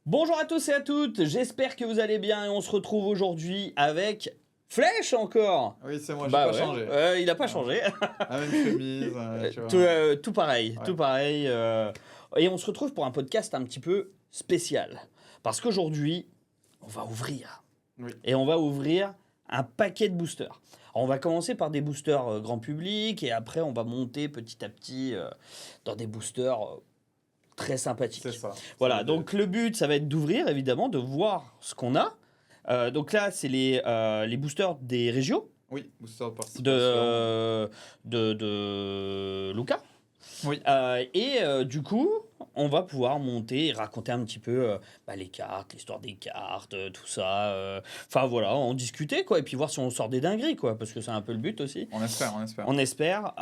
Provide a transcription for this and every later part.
Bonjour à tous et à toutes, j'espère que vous allez bien et on se retrouve aujourd'hui avec Flèche encore. Oui, c'est moi, j'ai pas changé. Il a pas changé. La même chemise, tu vois. Tout pareil, Ouais. tout pareil. Et on se retrouve pour un podcast un petit peu spécial. Parce qu'aujourd'hui, on va ouvrir. Oui. Et on va ouvrir un paquet de boosters. Alors, on va commencer par des boosters grand public et après on va monter petit à petit dans des boosters très sympathiques. C'est ça. Voilà, C'est donc le but, ça va être d'ouvrir, évidemment, de voir ce qu'on a. Donc là, c'est les boosters des régios Oui, booster de participation. de Luca. Oui. Du coup, on va pouvoir monter et raconter un petit peu les cartes, l'histoire des cartes, tout ça. Enfin voilà, en discuter, quoi. Et puis voir si on sort des dingueries, quoi. Parce que c'est un peu le but aussi. On espère. On espère.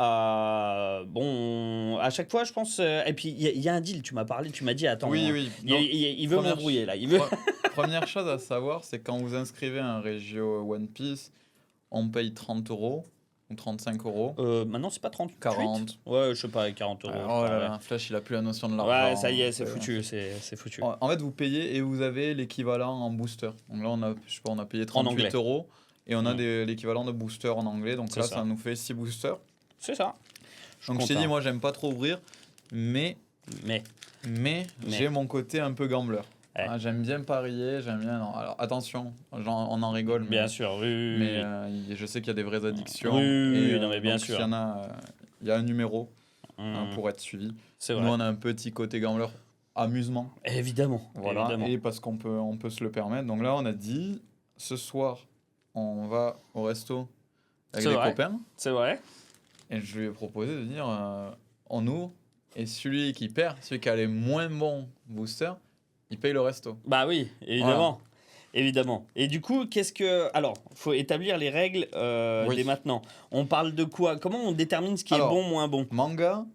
Bon, à chaque fois, je pense. Et puis, il y a un deal, tu m'as parlé, tu m'as dit, attends. Oui. Il veut m'embrouiller, là. Il veut... Première chose à savoir, c'est quand vous inscrivez un Regio One Piece, on paye 30 € ou 35 €. Maintenant, c'est pas 38. 40. Ouais, je sais pas, 40 euros. Oh là là, Flash, il a plus la notion de l'argent. Ouais, ça y est, c'est foutu. C'est foutu. En fait, vous payez et vous avez l'équivalent en booster. Donc là, on a payé 38 € et on a l'équivalent de booster en anglais. Donc là, ça nous fait 6 boosters. C'est ça. Donc je t'ai dit, moi, j'aime pas trop ouvrir, mais j'ai mon côté un peu gambler. Ouais. J'aime bien parier, j'aime bien. Non, alors attention, on en rigole. Bien sûr, oui. Mais je sais qu'il y a des vraies addictions. Oui, non, mais bien sûr. Il y a un numéro pour être suivi. C'est Nous, vrai. on a un petit côté gambler amusement. Évidemment. Voilà. Évidemment. Et parce qu'on peut se le permettre. Donc là, on a dit, ce soir, on va au resto avec les copains. C'est vrai. Et je lui ai proposé de dire, on ouvre. Et celui qui perd, celui qui a les moins bons boosters, il paye le resto. Bah oui, évidemment. Voilà. Évidemment. Et du coup, alors, faut établir les règles dès maintenant. On parle de quoi? Comment on détermine ce qui est bon, moins bon? Manga,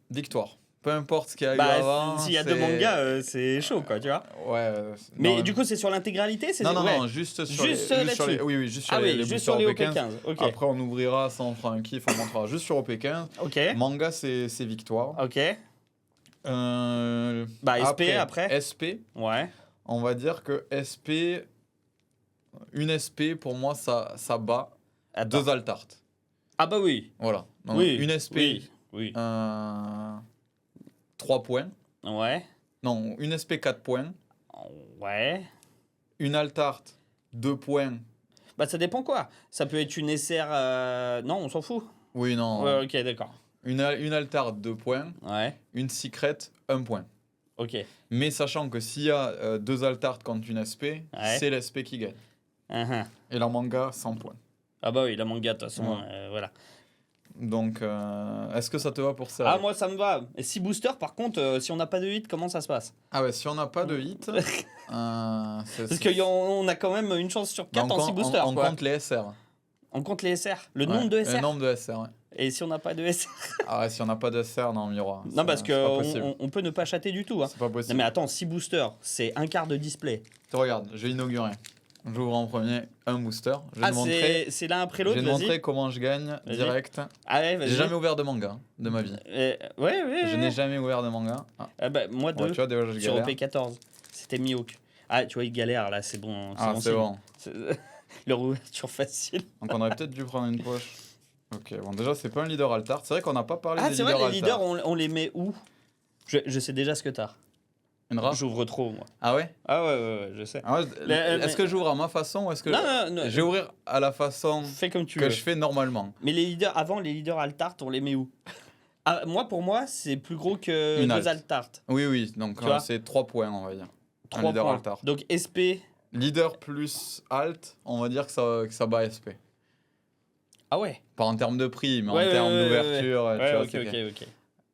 victoire. Peu importe ce qu'il y a eu avant. S'il y a deux mangas, c'est chaud, quoi, tu vois. Ouais. Mais du coup, c'est sur l'intégralité? Non, juste sur les juste sur les OP15. Okay. Après, on ouvrira, ça on fera un kiff, on montrera juste sur OP15. Ok. Manga, c'est victoire. Ok. SP après. SP. Ouais. On va dire que SP, une SP, pour moi, ça bat deux Altart. Ah bah oui. Voilà. Donc, oui. Une SP, oui. 3 points. Ouais. Non, une SP, 4 points. Ouais. Une Altart, 2 points. Bah ça dépend quoi. Ça peut être une SR... Non, on s'en fout. Oui, non. Ouais, ok, d'accord. Une Altart, 2 points. Ouais. Une Secret, 1 point. Ok. Mais sachant que s'il y a 2 Altart contre une SP, c'est l'SP qui gagne. Et la manga, 100 points. Ah bah oui, la manga, de toute façon, voilà. Donc, est-ce que ça te va pour ça? Ah, moi, ça me va. Et 6 boosters, par contre, si on n'a pas de hit, comment ça se passe? Ah ouais, si on n'a pas de hit... Parce qu'on a quand même une chance sur 4 en 6 boosters. On compte les SR. On compte les SR. Le nombre de SR. Le nombre de SR, ouais. Et si on n'a pas de SR? Ah ouais, si on n'a pas de SR, non, il y aura. Non, parce qu'on peut ne pas chatter du tout. Hein. C'est pas possible. Non, mais attends, 6 boosters, c'est un quart de display. Regarde, je vais inaugurer. J'ouvre en premier un booster. Je vais te montrer. C'est l'un après l'autre. Je vais te montrer comment je gagne direct. Allez, vas-y. J'ai jamais ouvert de manga de ma vie. Ouais. Je n'ai jamais ouvert de manga. Moi, 2 tu vois, déjà, sur OP14. C'était Mihawk. Ah, tu vois, il galère là, c'est bon. C'est bon. Leur ouverture facile. Donc, on aurait peut-être dû prendre une poche. Ok, bon, déjà, c'est pas un leader Altart. C'est vrai qu'on n'a pas parlé des leaders Altart. Ah, c'est vrai, les leaders, on les met où? Je sais déjà ce que t'as. Une rare? J'ouvre trop, moi. Ah ouais? Ah ouais, je sais. Est-ce que j'ouvre à ma façon ou est-ce que non, je vais ouvrir à la façon fais comme tu que veux. je fais normalement? Mais les leaders Altart, on les met où? Pour moi, c'est plus gros que 2 Altart. Oui, donc c'est 3 points, on va dire. 3 leader points. Altart. Donc SP. Leader plus Alt, on va dire que ça bat SP. Ah ouais? Pas en termes de prix, mais en termes d'ouverture. Ok.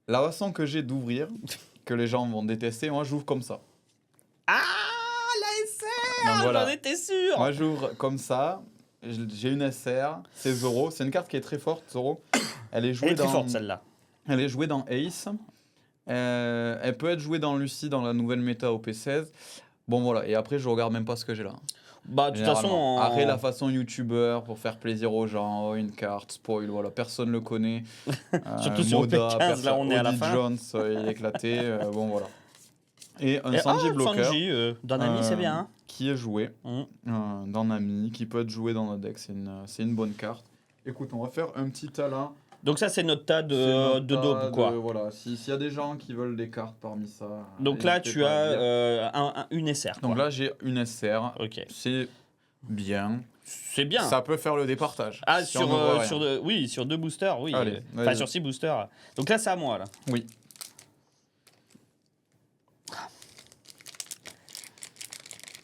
La façon que j'ai d'ouvrir, que les gens vont détester, moi j'ouvre comme ça. Ah, la SR, voilà. J'en étais sûr. Moi j'ouvre comme ça, j'ai une SR, c'est Zoro, c'est une carte qui est très forte, Zoro. Elle est très forte celle-là. Elle est jouée dans Ace. Elle peut être jouée dans Lucie, dans la nouvelle méta OP16. Bon voilà, et après je regarde même pas ce que j'ai là. Bah de toute façon... Après la façon youtubeur, pour faire plaisir aux gens, une carte, spoil, voilà, personne le connaît. Surtout sur OP15, là on est à la fin. Jones, il est éclaté, bon voilà. Et un Sanji bloqueur. Sanji, d'un ami, c'est bien. Hein. Qui est joué d'un ami, qui peut être joué dans notre deck. C'est une bonne carte. Écoute, on va faire un petit talent. Donc ça, c'est notre tas de daube, quoi. Voilà, s'il y a des gens qui veulent des cartes parmi ça... Donc là, tu as une SR. Donc là, j'ai une SR. Ok. C'est bien. C'est bien. Ça peut faire le départage. Ah, sur 2 boosters, oui. Allez, enfin, sur 6 boosters. Donc là, c'est à moi, là. Oui.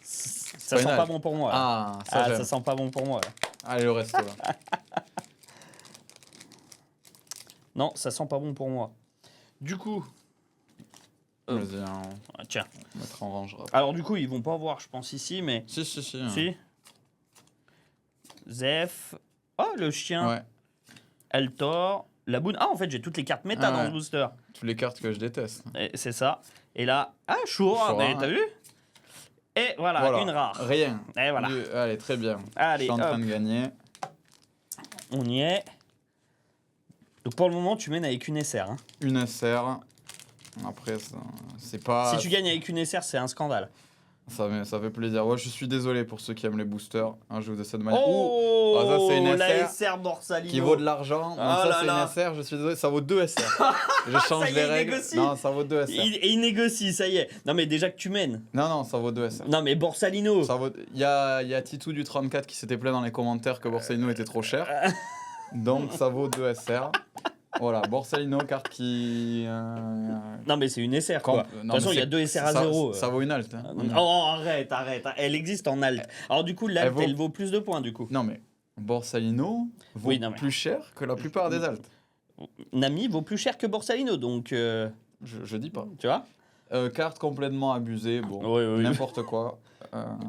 Ça sent pas bon pour moi. Là. Ça sent pas bon pour moi, là. Allez, le reste, là. Non, ça sent pas bon pour moi. Du coup... Vas-y, tiens. On va mettre en rangera. Alors du coup, ils vont pas voir, je pense, ici, mais... Si. Si. Zef. Oh, le chien. Ouais. Eltor. La boune. Ah, en fait, j'ai toutes les cartes méta dans ce booster. Toutes les cartes que je déteste. C'est ça. Et là... Ah, Chour, t'as vu? Et voilà, une rare. Rien. Et voilà. Allez, très bien. Allez, je suis en train de gagner. On y est. Donc pour le moment, tu mènes avec une SR. Hein. Une SR. Après, c'est pas... Si tu gagnes avec une SR, c'est un scandale. Ça fait plaisir. Ouais, je suis désolé pour ceux qui aiment les boosters. Un jeu de cette manière. Oh, ça, c'est une la SR SR Borsalino. qui vaut de l'argent. Donc ça, c'est une SR. Je suis désolé, ça vaut 2 SR. Je change les règles. Négocie. Non, ça vaut 2 SR. Et il négocie, ça y est. Non, mais déjà que tu mènes. Non, ça vaut 2 SR. Non, mais Borsalino. Il y a Titou du 34 qui s'était plaint dans les commentaires que Borsalino était trop cher. Donc ça vaut 2 SR. Voilà, Borsalino, carte qui... Non, mais c'est une SR, quoi. De toute façon, il y a 2 SR à 0. Ça vaut une alt. Hein. Oh, arrête. Elle existe en alt. Alors, du coup, l'alt, elle vaut plus de points, du coup. Non, mais Borsalino vaut plus cher que la plupart des alts. Nami vaut plus cher que Borsalino, donc... Je dis pas. Tu vois carte complètement abusée, bon, n'importe quoi.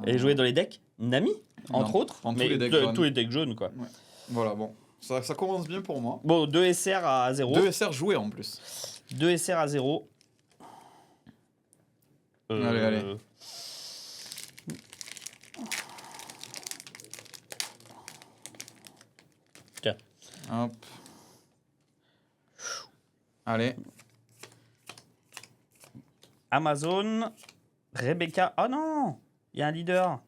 Et jouer dans les decks Nami, entre autres. Dans mais tous les decks jaunes, quoi. Ouais. Voilà, bon. Ça commence bien pour moi. Bon, 2 SR à 0. 2 SR joués en plus. 2 SR à 0. Allez. Tiens. Hop. Allez. Amazon. Rebecca. Oh non, il y a un leader.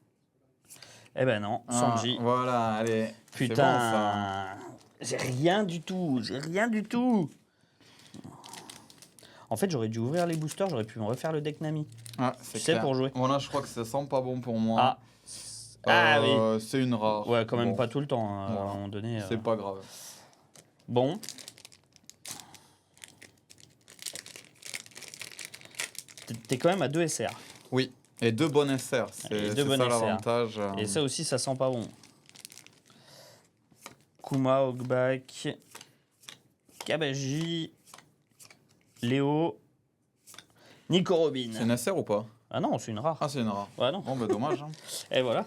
Eh ben non, Sanji. Voilà, allez. Putain. Bon, j'ai rien du tout. En fait, j'aurais dû ouvrir les boosters, j'aurais pu me refaire le deck Nami. Ah, c'est clair. Pour jouer. Bon, là, je crois que ça sent pas bon pour moi. Oui. C'est une rare. Ouais, quand même pas tout le temps, hein, à un moment donné. C'est pas grave. Bon. T'es quand même à 2 SR. Oui, et 2 bonnes SR. C'est ça l'avantage. Et ça aussi, ça sent pas bon. Kuma, Ogback, Kabaji, Léo, Nico Robin. C'est une SR ou pas? Ah non, c'est une rare. Ah, c'est une rare. Ouais, non. Bon, bah dommage. Hein. Et voilà.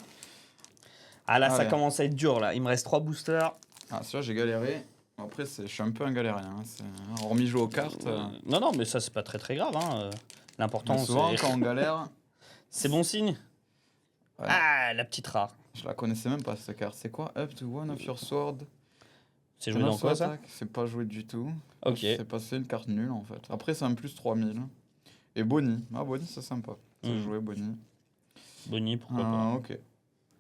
Ah là, ça commence à être dur, là. Il me reste 3 boosters. Ah, celui-là, j'ai galéré. Après, je suis un peu un galérien. Hormis jouer aux cartes. Non, mais ça, c'est pas très grave. Hein. L'important, c'est... Souvent, quand on galère... c'est bon signe. Ouais. Ah, la petite rare. Je la connaissais même pas, cette carte. C'est quoi? Up to one of your sword. C'est joué dans quoi, ça? C'est pas joué du tout. Ok. C'est une carte nulle, en fait. Après, c'est un plus 3000. Et Bonnie. Ah, Bonnie, c'est sympa. C'est joué Bonnie. Bonnie, pourquoi pas. Ok.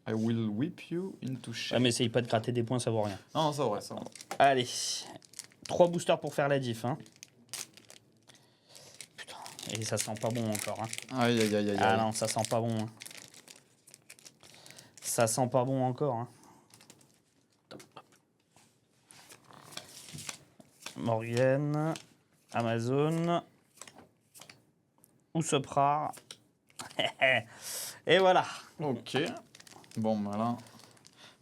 I will whip you into shape. Ah, mais essaye pas de gratter des points, ça vaut rien. Non, ça va. Allez. 3 boosters pour faire la diff. Hein. Putain. Et ça sent pas bon encore. Hein. Aïe. Ah non, ça sent pas bon. Hein. Ça sent pas bon encore. Hein. Morgan, Amazon, Usopp. Et voilà. Ok. Bon, bah là,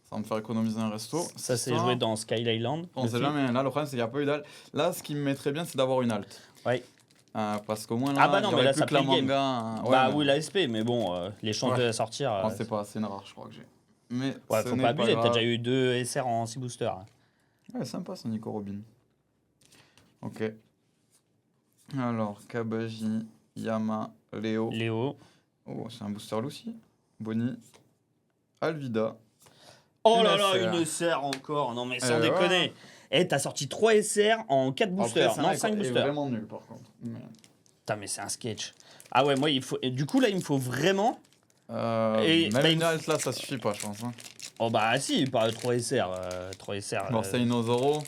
ça va me faire économiser un resto. Ça, c'est joué dans Sky Island. On sait jamais. Là, le problème, c'est qu'il n'y a pas eu d'alt. Là, ce qui me mettrait bien, c'est d'avoir une alt. Oui. Parce qu'au moins, là, bah non, mais là, ça que la manga. Oui, la SP, mais bon, les chances de la sortir. Non, c'est pas, c'est une rare, je crois que j'ai. Mais ouais, faut pas abuser. T'as déjà eu 2 SR en 6 boosters. Ouais, sympa, ça, Nico Robin. Ok. Alors, Kabaji, Yama, Léo. Oh, c'est un booster Lucy. Bonnie. Alvida. Oh là là, une SR encore. Non, mais sans déconner. T'as sorti 3 SR en 4 boosters. Après, non, 5 boosters. C'est vraiment nul, par contre. Mais... Putain, mais c'est un sketch. Ah ouais, moi, il faut... Et du coup, là, il me faut vraiment... Et, même bah, une halte là, ça suffit pas, je pense. Hein. Oh bah si, par 3SR. 3SR. Borsalino Zoro.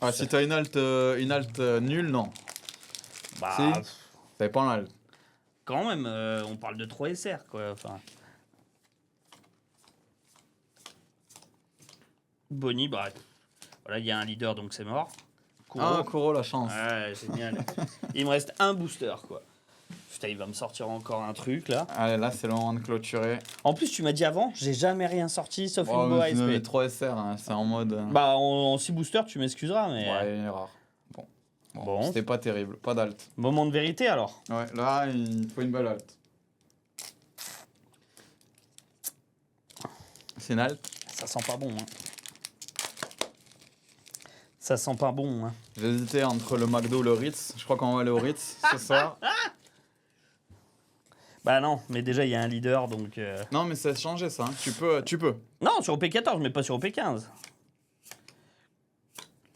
Ah, si t'as une halte nulle, non. Bah, Si. T'avais pas un halte. quand même, on parle de 3SR, quoi. Enfin... Bonnie, bah... Voilà, il y a un leader, donc c'est mort. Kuro. Ah, Kuro, la chance. Ouais, génial. Il me reste un booster, quoi. Putain, il va me sortir encore un truc, là. Allez, là, c'est le moment de clôturer. En plus, tu m'as dit avant, j'ai jamais rien sorti, sauf une boa mais ASP. 3 SR, hein, c'est en mode... Bah, en 6 boosters, tu m'excuseras, mais... Ouais, une erreur. Bon. C'était pas terrible, pas d'alt. Moment de vérité, alors. Ouais, là, il faut une belle alt. C'est une alt. Ça sent pas bon, hein. Ça sent pas bon, hein. J'hésitais entre le McDo ou le Ritz. Je crois qu'on va aller au Ritz ce soir. Bah non, mais déjà, il y a un leader, donc... Non, mais ça a changé, ça. Hein. Tu peux. Non, sur OP14, mais pas sur OP15.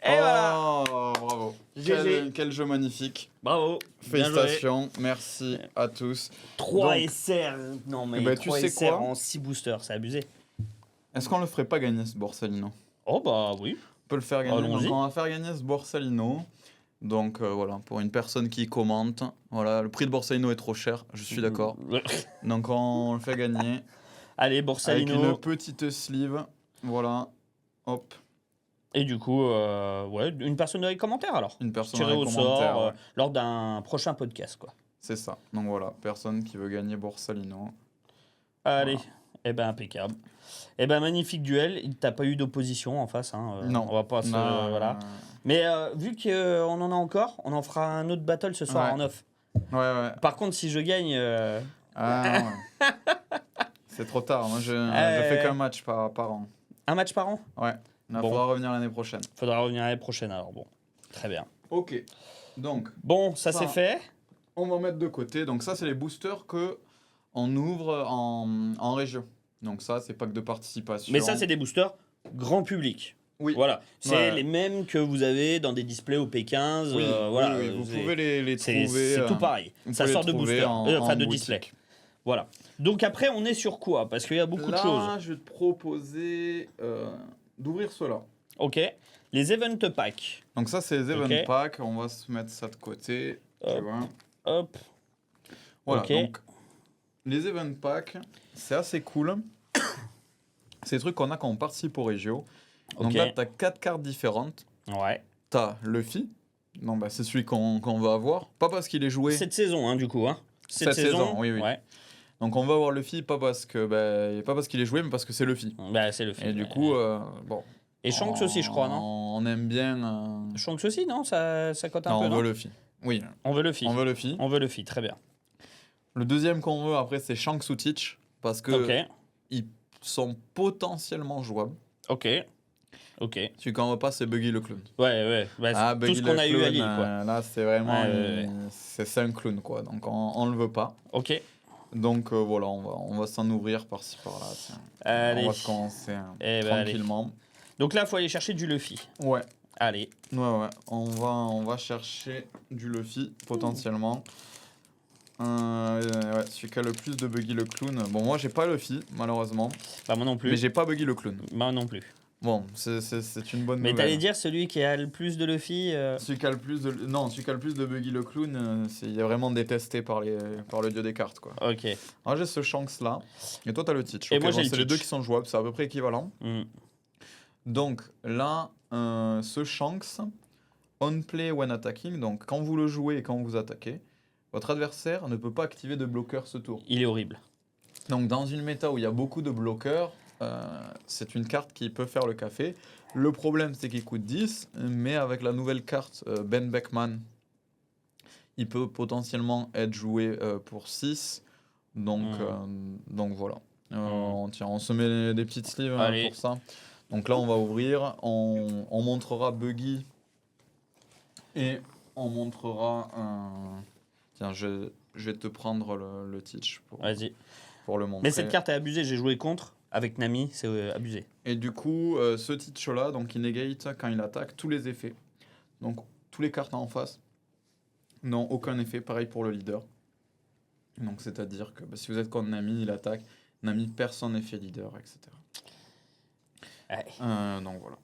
Et oh, voilà. Bravo. GG. Quel jeu magnifique. Bravo. Félicitations. Merci à tous. 3 Donc, SR. Non, mais bah, 3 tu sais SR quoi en 6 boosters, c'est abusé. Est-ce qu'on le ferait pas gagner, ce Borsalino? Oh bah oui. On peut le faire gagner. Allons-y. Donc, on va faire gagner ce Borsalino. Donc voilà, pour une personne qui commente, voilà, le prix de Borsalino est trop cher, je suis d'accord. Donc on le fait gagner. Allez, Borsalino. Avec une petite sleeve, voilà, hop. Et du coup, ouais, une personne dans les commentaires alors. Une personne Tirée dans les au commentaires, sort ouais. lors d'un prochain podcast, quoi. C'est ça. Donc voilà, personne qui veut gagner Borsalino. Allez, Voilà. eh ben impeccable. Eh ben magnifique duel. T'as pas eu d'opposition en face, hein. Non. On va pas se, Non, voilà. Mais vu qu'on en a encore, on en fera un autre battle ce soir Ouais. en off. Ouais. Par contre, si je gagne, Ah, ouais. C'est trop tard. Moi, je fais qu'un match par an. un match par an, Ouais. Il Bon. faudra revenir l'année prochaine. faudra revenir l'année prochaine. Alors bon, très bien. Ok. Donc, Bon, ça Ça. c'est fait. on va mettre de côté. Donc ça, c'est les boosters que on ouvre en région. Donc ça, c'est pack de participation. Mais ça, c'est des boosters grand public. Oui. Voilà, c'est Ouais. les mêmes que vous avez dans des displays au P15. Oui, voilà, oui, vous c'est- pouvez les c'est trouver. c'est tout pareil. vous Ça pouvez sort les de trouver booster, en enfin de boutique. display. Voilà. Donc après, on est sur quoi? Parce qu'il y a beaucoup de choses. Là, je vais te proposer d'ouvrir cela. Ok. Les event packs. Donc ça, c'est les event Ok. packs. On va se mettre ça de côté. Tu Hop. vois. Hop. Voilà, Ok. donc les event packs, c'est assez cool. C'est des trucs qu'on a quand on participe au Régio. Donc Ok. là, tu as 4 cartes différentes. Ouais. Tu as Luffy. Non, bah, c'est celui qu'on va avoir. Pas parce qu'il est joué. Cette saison, hein, du coup. Hein. Cette saison, oui. Ouais. Donc on va avoir Luffy, pas parce qu'il est joué, mais parce que c'est Luffy. Bah, c'est le film. Et du coup, bon. Et Shanks aussi, je crois, non? On aime bien. Shanks aussi, non? Ça cote un Non, peu, on non? veut Luffy. Oui, On veut Luffy. on veut Luffy. On veut Luffy, très bien. Le deuxième qu'on veut après, c'est Shanks ou Teach. Parce que Ok. ils sont potentiellement jouables. Ok. Ok. Celui qu'on veut pas, c'est Buggy le clown. Ouais. Bah, Ah, tout Buggy ce le qu'on a eu à clown, Lille, quoi. là, c'est vraiment. Ouais. C'est un clown, quoi. Donc on le veut pas. Ok. Donc voilà, on va s'en ouvrir par-ci par-là. tiens. Allez. On va se commencer Eh ben, allez. tranquillement. Donc là, il faut aller chercher du Luffy. Ouais. Allez. Ouais. On va chercher du Luffy, potentiellement. Ouais, celui qui a le plus de Buggy le clown. Bon, moi, j'ai pas Luffy, malheureusement. Bah, moi non plus. Mais j'ai pas Buggy le clown. Moi non plus. Bon, c'est une bonne Mais nouvelle. t'allais dire celui qui a le plus de Luffy. Celui qui a le plus de... Non, celui qui a le plus de Buggy le clown, il est vraiment détesté par le dieu des cartes, quoi. Ok. Alors, j'ai ce Shanks-là. Et toi, t'as le Teach. Et Ok, moi, j'ai bon, le c'est les Teach. deux qui sont jouables, c'est à peu près équivalent. Hmm. Donc, là, ce Shanks, on play when attacking. Donc, quand vous le jouez et quand vous attaquez, votre adversaire ne peut pas activer de bloqueur ce tour. Il est horrible. Donc, dans une méta où il y a beaucoup de bloqueurs, c'est une carte qui peut faire le café. Le problème, c'est qu'il coûte 10, mais avec la nouvelle carte Ben Beckman, il peut potentiellement être joué pour 6. Donc voilà. On se met des petites sleeves Allez. pour ça. Donc là, on va ouvrir. On montrera Buggy. Et on montrera... Tiens, je vais te prendre le Teach Vas-y. pour le montrer. Mais cette carte est abusée. J'ai joué contre. Avec Nami, c'est abusé. Et du coup, ce Teach-là, donc il negate quand il attaque tous les effets. Donc, tous les cartes en face Non, aucun effet. Pareil pour le leader. Donc, c'est-à-dire que si vous êtes contre Nami, il attaque. Nami perd son effet leader, etc. Ouais. Donc, voilà.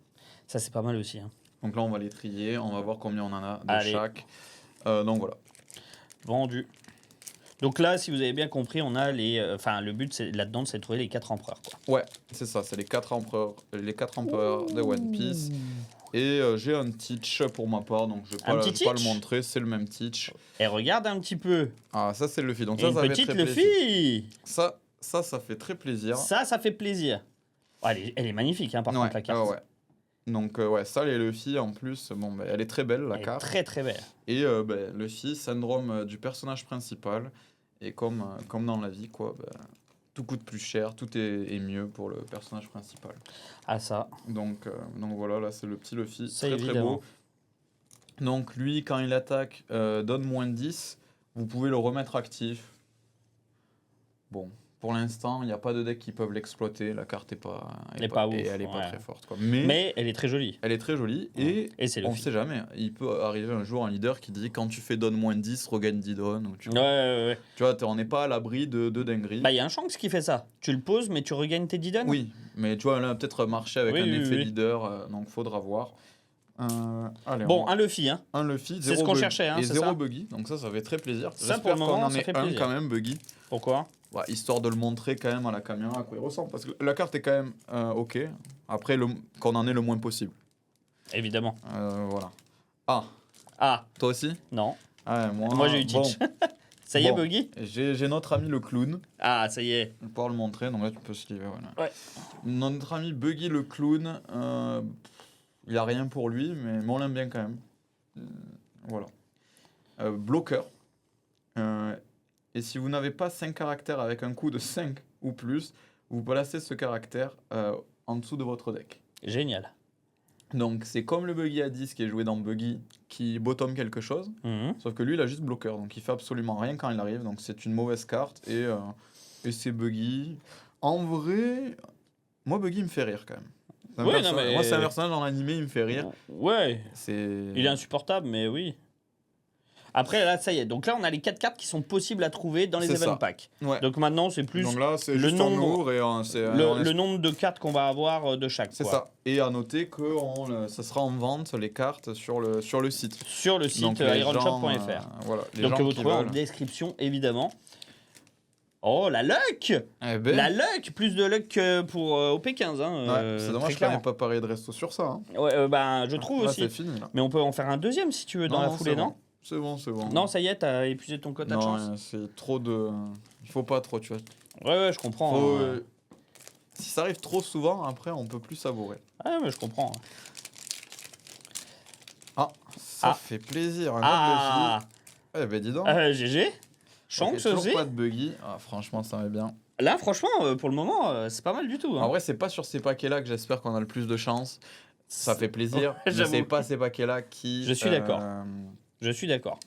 Ça, c'est pas mal aussi. Hein. Donc là, on va les trier. On va voir combien on en a de Allez. chaque. Donc, voilà. Vendu. Donc là, si vous avez bien compris, on a les. Enfin, le but là-dedans, c'est de trouver les 4 empereurs. Quoi. Ouais, c'est ça. C'est les 4 empereurs de One Piece. Et j'ai un Teach pour ma part, donc je vais Un pas, petit je vais pas le Teach montrer, c'est le même Teach. Et regarde un petit peu. Ah, ça c'est le Luffy, donc Et ça, une ça fait petite très Luffy. plaisir. Ça fait très plaisir. Ça fait plaisir. Oh, elle est magnifique, hein, par contre, la carte. Ouais. Donc, ouais, ça, les Luffy, en plus, bon, bah, elle est très belle, la Elle est carte. très très belle. Et Luffy, syndrome du personnage principal. Et comme dans la vie, quoi, bah, tout coûte plus cher, tout est mieux pour le personnage principal. Ah, ça. Donc voilà, là, c'est le petit Luffy, Ça, très très évidemment. beau. Donc lui, quand il attaque, donne moins 10. Vous pouvez le remettre actif. Bon, pour l'instant, il n'y a pas de deck qui peuvent l'exploiter. La carte est pas, Elle est pas ouf, elle est pas ouais. très forte. Quoi. Mais Mais elle est très jolie. elle est très jolie. Ouais. Et c'est On ne Luffy. sait jamais. Il peut arriver un jour un leader qui dit quand tu fais donne moins 10, regagne 10 donnes. Ou Ouais. tu vois, on n'est pas à l'abri de dingueries. Bah, il y a un Shanks qui fait ça. Tu le poses, mais tu regagnes tes 10 donnes. Oui, mais tu vois, là, peut-être marcher avec Oui, un oui, effet oui. leader. Donc, faudra voir. Allez, Bon, un Luffy, hein. un Luffy, C'est zéro ce qu'on buggy. cherchait, hein, et c'est zéro ça buggy, donc ça fait très plaisir. Ça, J'espère pour le qu'on moment, en ça ait fait un plaisir. quand même buggy, Pourquoi histoire de le montrer quand même à la caméra à quoi il ressemble, parce que la carte est quand même ok, après qu'on en ait le moins possible. Évidemment. Voilà. Ah, Toi aussi? non. Moi j'ai eu bon, Teach. Ça y est, bon, Buggy j'ai notre ami le clown, Ah, ça y est. je vais pouvoir le montrer, donc là tu peux suivre. Voilà. Ouais. Notre ami Buggy le clown, il a rien pour lui, mais on l'aime bien quand même. Voilà. Bloqueur. Et si vous n'avez pas 5 caractères avec un coût de 5 ou plus, vous placez ce caractère en dessous de votre deck. Génial. Donc c'est comme le Buggy à 10 qui est joué dans Buggy qui bottom quelque chose, Mhm. sauf que lui il a juste bloqueur, donc il fait absolument rien quand il arrive, donc c'est une mauvaise carte et c'est Buggy. En vrai, moi Buggy me fait rire quand même. Oui, non, mais- Moi c'est un personnage dans l'animé, il me fait rire. Ouais. C'est... Il est insupportable, mais oui. Après, là, ça y est. Donc là, on a les 4 cartes qui sont possibles à trouver dans les C'est event ça. packs. Ouais. Donc maintenant, c'est plus Donc là c'est le juste en nombre- ouvre et le nombre de cartes qu'on va avoir de chaque. c'est quoi. ça. Et à noter que ça sera en vente les cartes sur le site. Sur le site Donc, les ironshop.fr. gens, voilà, les Donc gens que vous qui trouvez en veulent. description, évidemment. Oh, la luck Eh ben, La luck Plus de luck que pour OP15. Hein, ouais, c'est très dommage qu'on clairement. n'ait pas paré de resto sur ça. Hein. Ouais, ben, je trouve Là, aussi. c'est fini. Là. Mais on peut en faire un deuxième si tu veux dans la foulée, c'est non bon. C'est bon. Non, ça y est, t'as épuisé ton quota de Non, chance. c'est trop de. Il faut pas trop, tu vois. Ouais, je comprends. Faut, hein. Si ça arrive trop souvent, après, on peut plus savourer. Ouais, mais je comprends. Ça Ah. fait plaisir. Un Ah autre Luffy. Eh ben, dis donc. GG Ok, Shanks toujours aussi pas de buggy. Ah, franchement, ça va bien. Là, franchement, pour le moment, c'est pas mal du tout. hein. En vrai, c'est pas sur ces paquets-là que j'espère qu'on a le plus de chance. Ça fait plaisir. Ouais, mais j'avoue. c'est pas ces paquets-là qui. Je suis d'accord. Je suis d'accord.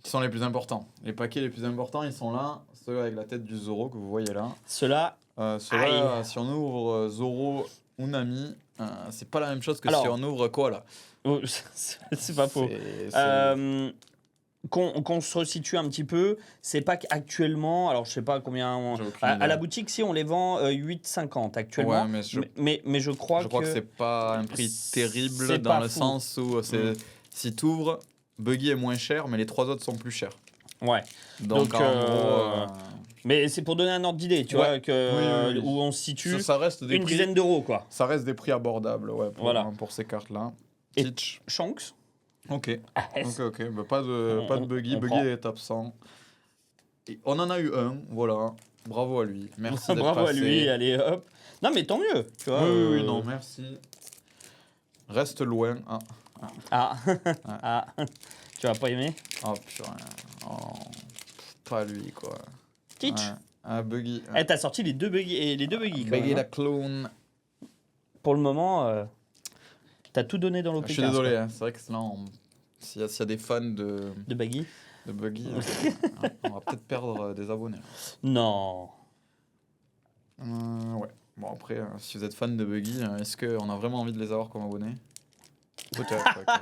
Qui sont les plus importants. Les paquets les plus importants, ils sont là. Ceux avec la tête du Zoro que vous voyez là. Cela, Ceux-là, si on ouvre Zoro ou Nami, c'est pas la même chose que Alors, si on ouvre Koala. oh, c'est pas faux. Qu'on se resitue un petit peu, c'est pas qu'actuellement, alors je sais pas combien, J'ai aucune à idée. la boutique, si on les vend 8,50 actuellement, Ouais, mais mais je crois je crois que c'est pas un prix terrible c'est dans pas le fou. sens où si tu ouvres, Buggy est moins cher, mais les 3 autres sont plus chers. Ouais. Donc, Donc, en gros, Mais c'est pour donner un ordre d'idée, tu Ouais. vois, que, Oui. où on se situe ça reste des une prix, dizaine d'euros, quoi. ça reste des prix abordables, ouais, Voilà. pour ces cartes-là. Et- Teach. Shanks. Ok. Ah, Ok. Bah, pas de Buggy. on Buggy prend. est absent. Et on en a eu un, voilà. Bravo à lui. Merci d'être Bravo à passé. lui, allez hop. Non, mais tant mieux, tu vois. Oui, non, merci. Reste loin. Ah, ah. Tu vas pas aimer Oh, putain. Oh, pas lui, quoi. Teach. Ouais. Buggy. Eh, t'as sorti les deux buggy, quand Buggy même, la hein. clone. Pour le moment, t'as tout donné dans l'OP15. Je suis désolé, quoi. hein, c'est vrai que là, s'il y a des fans de De buggy Buggy, on va peut-être perdre des abonnés. Non. Ouais. Bon, après, si vous êtes fan de Buggy, est-ce qu'on a vraiment envie de les avoir comme abonnés? Peut-être. Ok.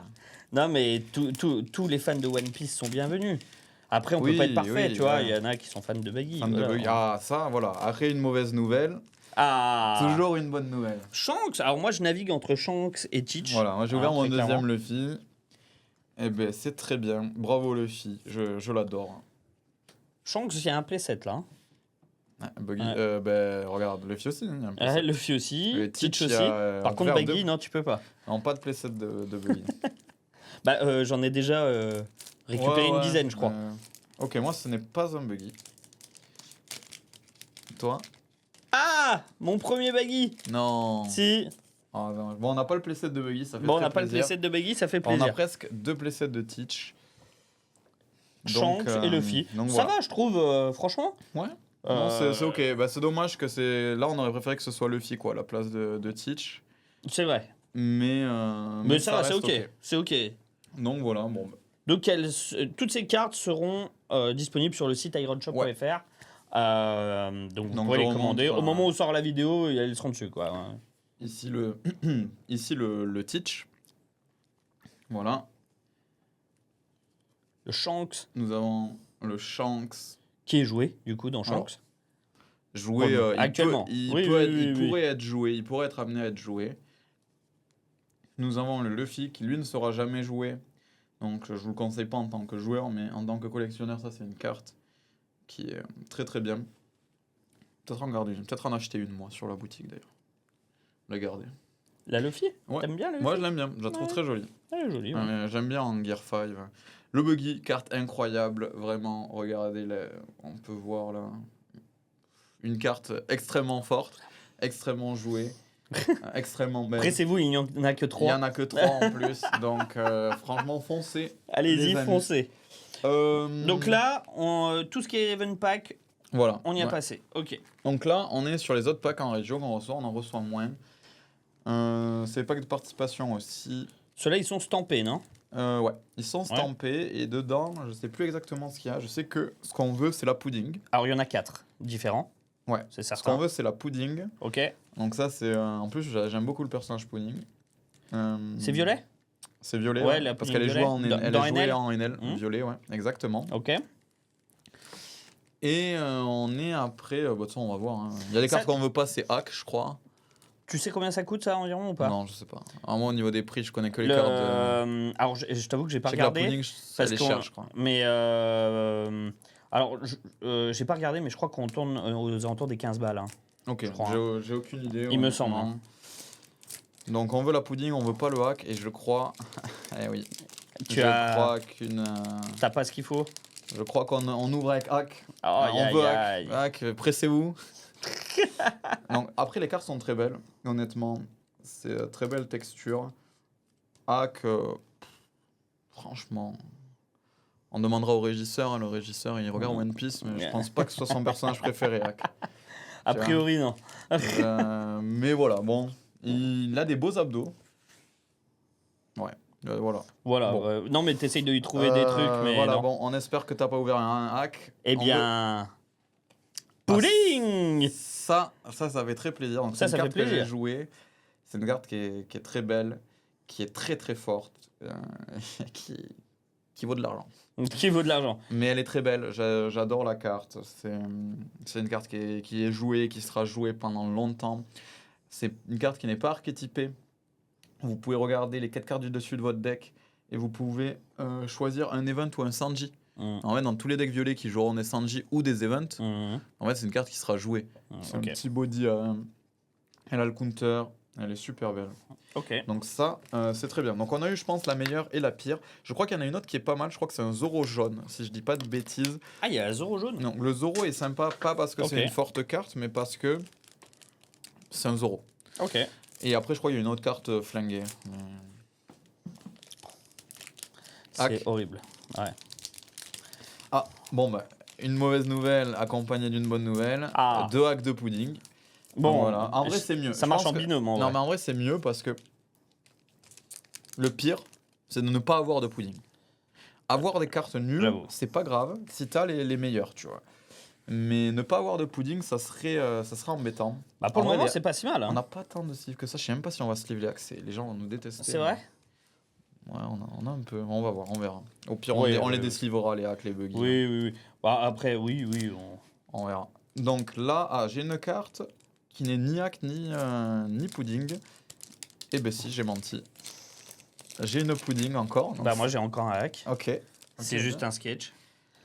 Non, mais tous les fans de One Piece sont bienvenus. Après, on peut Oui, pas être parfait, oui, tu vois. ouais. Il y en a qui sont fans de Baggy. Fan de voilà. Buggy. Ah, ça, voilà. Après une mauvaise nouvelle, Ah toujours une bonne nouvelle. Shanks. Alors moi, je navigue entre Shanks et Teach. Voilà, moi j'ai ouvert mon très deuxième clairement. Luffy. Eh ben, c'est très bien. Bravo Luffy, je l'adore. Shanks, il y a un playset là. Hein. Buggy, Ouais. ben, regarde, Luffy aussi, il y a un Ouais, playset. Luffy aussi, Et Teach Teach, il y aussi. a, Par contre, vers Baggy, deux. non, tu peux pas. Non, pas de playset de Buggy. Bah, j'en ai déjà récupéré une dizaine, je crois. Ok, moi ce n'est pas un Buggy. Toi? Ah mon premier Baggy. Non. Si. Ah, non. Bon, on n'a pas le playset de Buggy, ça fait Bon, on très n'a pas le plaisir. playset de Baggy, ça fait On a plaisir. presque 2 playsets de Teach. Shanks et Luffy. Donc Ça voilà. va, je trouve, franchement. Ouais. Non, c'est ok. Bah, c'est dommage que c'est. Là, on aurait préféré que ce soit Luffy, quoi, à la place de Teach. C'est vrai. Mais ça va, c'est reste ok. C'est ok. Donc voilà, bon. Donc, toutes ces cartes seront disponibles sur le site ironshop.fr. Donc, vous Donc, pourrez je les commander. remonte, Au moment où sort la vidéo, elles seront dessus, quoi. Ouais. Ici ici le Teach. Voilà. Le Shanks, Nous avons le Shanks. qui est joué, du coup, dans Shanks. Joué Actuellement. il Oui, peut oui, être- oui, il oui. pourrait être joué, il pourrait être amené à être joué. Nous avons le Luffy qui lui ne sera jamais joué. Donc je vous le conseille pas en tant que joueur, mais en tant que collectionneur, ça c'est une carte qui est très très bien. Peut-être en garder une, peut-être en acheter une moi sur la boutique d'ailleurs. La garder. La Luffy. Ouais. T'aimes bien la Luffy? Moi je l'aime bien, je la trouve Ouais. très jolie. Elle est jolie. Ouais. J'aime bien en Gear 5. Le Buggy, carte incroyable, vraiment. Regardez, on peut voir là. Une carte extrêmement forte, extrêmement jouée, extrêmement belle. Pressez-vous, il n'y en a que Il 3. n'y en a que 3 en plus, donc franchement, foncez. Allez-y, les amis. foncez. Euh, Donc là, tout ce qui est event pack, voilà. on y a Ouais. passé. Ok. Donc là, on est sur les autres packs en région qu'on reçoit, on en reçoit moins. C'est les packs de participation aussi. Ceux-là, ils sont stampés, non? Ouais, ils sont stampés et dedans, je sais plus exactement ce qu'il y a. Je sais que ce qu'on veut, c'est la pudding. Alors, il y en a 4 différents. Ouais, C'est ce qu'on certain. veut, c'est la pudding. Ok. Donc ça, c'est... en plus, j'aime beaucoup le personnage pudding. C'est violet? C'est violet, Ouais, ouais, la parce pudding qu'elle est jouée en, violet. elle Dans est jouée NL? en NL, violet, ouais, exactement. Ok. Et on est après... de toute façon, on va voir. Hein. Il y a des Ça- cartes qu'on veut pas, c'est hack, je crois. Tu sais combien ça coûte, ça, environ, ou pas? Non, je sais pas. À moi, au niveau des prix, je connais que les Le- cartes de... Alors, je t'avoue que j'ai Je pas sais que la regardé. pudding, parce elle est qu'on- chère, je crois. Mais alors, j'ai pas regardé, mais je crois qu'on tourne aux alentours des 15 balles. Hein. Ok, je crois, j'ai aucune idée. Il me semble, honnêtement. Donc on veut la pudding, on veut pas le hack, et je crois... eh oui. Crois qu'une... T'as pas ce qu'il faut? Je crois qu'on ouvre avec hack. Aïe, on aïe, veut aïe. hack, pressez-vous. Donc, après, les cartes sont très belles, honnêtement. C'est très belle texture. Hack, franchement, on demandera au régisseur. Hein, le régisseur, il regarde One Piece, mais je pense pas que ce soit son personnage préféré, Hack. A priori, non. Mais voilà, bon, il a des beaux abdos. Ouais, voilà. Voilà. Bon. Non, mais t'essayes de lui trouver des trucs, mais voilà, non. bon, on espère que t'as pas ouvert un hack. Eh On bien... veut- Pudding. Ça fait très plaisir. Donc, Ça c'est une fait carte que j'ai plaisir. jouée. C'est une carte qui est très belle, qui est très très forte, qui vaut de l'argent. Qui vaut de l'argent. Mais elle est très belle, j'adore la carte. C'est une carte qui est jouée, qui sera jouée pendant longtemps. C'est une carte qui n'est pas archétypée. Vous pouvez regarder les 4 cartes du dessus de votre deck et vous pouvez choisir un event ou un Sanji. En fait, dans tous les decks violets qui joueront des Sanji ou des events, en fait, c'est une carte qui sera jouée. C'est un petit body. Elle a le counter. Elle est super belle. Ok. Donc ça, c'est très bien. Donc on a eu, je pense, la meilleure et la pire. Je crois qu'il y en a une autre qui est pas mal. Je crois que c'est un Zoro jaune, si je dis pas de bêtises. Ah, il y a la Zoro jaune. Non, le Zoro est sympa, pas parce que c'est une forte carte, mais parce que c'est un Zoro. Ok. Et après, je crois qu'il y a une autre carte flinguée. C'est horrible. Ouais. Ah, bon, bah, une mauvaise nouvelle accompagnée d'une bonne nouvelle. Ah. 2 hacks de pudding. Bon, voilà. En vrai, c'est mieux. Ça Je marche pense en que- binôme, en Non, vrai. mais en vrai, c'est mieux parce que le pire, c'est de ne pas avoir de pudding. Avoir des cartes nulles, J'avoue. c'est pas grave si t'as les meilleures, tu vois. Mais ne pas avoir de pudding, ça serait embêtant. Bah, pour En le vrai, moment, c'est pas si mal. On Hein. n'a pas tant de sleeves que ça. Je sais même pas si on va sleeve les accès. Les gens vont nous détester. C'est vrai? on a un peu. On va voir, on verra. Au pire, Oui, on les oui. déslivera, les hacks, les buggy. Oui, oui, oui. Bah, après, oui. On verra. Donc là, j'ai une carte qui n'est ni hack ni pudding. Eh ben si, j'ai menti. J'ai une pudding encore. donc Bah, moi, j'ai encore un hack. Ok. C'est Ok, juste bien. un sketch.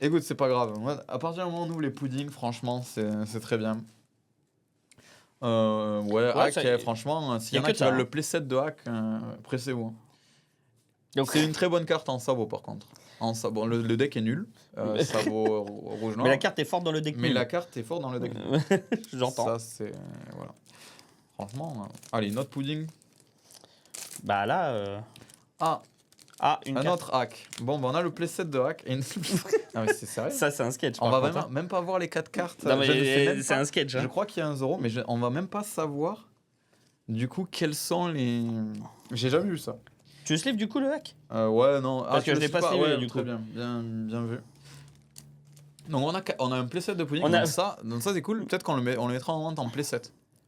Écoute, c'est pas grave. Moi, à partir du moment où on ouvre les puddings, franchement, c'est très bien. Ouais, Ouais, hack, franchement, s'il y y a en que a qui ça, veulent hein. le playset de hack, pressez-vous. Hein. Donc, C'est une très bonne carte en sabot, par contre. En sabot, le deck est nul. Sabot rouge-noir. mais la carte est forte dans le deck Mais nul. la carte est forte dans le deck. J'entends. Ça, c'est. Voilà. Franchement. Allez, une autre pudding. Bah là, une Un carte. autre hack. Bon, bah, on a le playset de hack. Et une... ah, mais c'est sérieux. Ça, c'est un sketch. On par va contre, hein. même pas voir les 4 cartes. Non, mais Je ne sais même c'est pas. un sketch. Je Hein. crois qu'il y a un 0, mais on va même pas savoir. Du coup, quels sont les. J'ai jamais vu ça. Tu sleeves du coup le hack? Ouais, non. Parce que tu je le l'ai sais pas slivé, ouais, du très coup. bien vu. Donc, on a un playset de pudding. On a- Donc ça c'est cool. Peut-être qu'on on le mettra en vente en playset.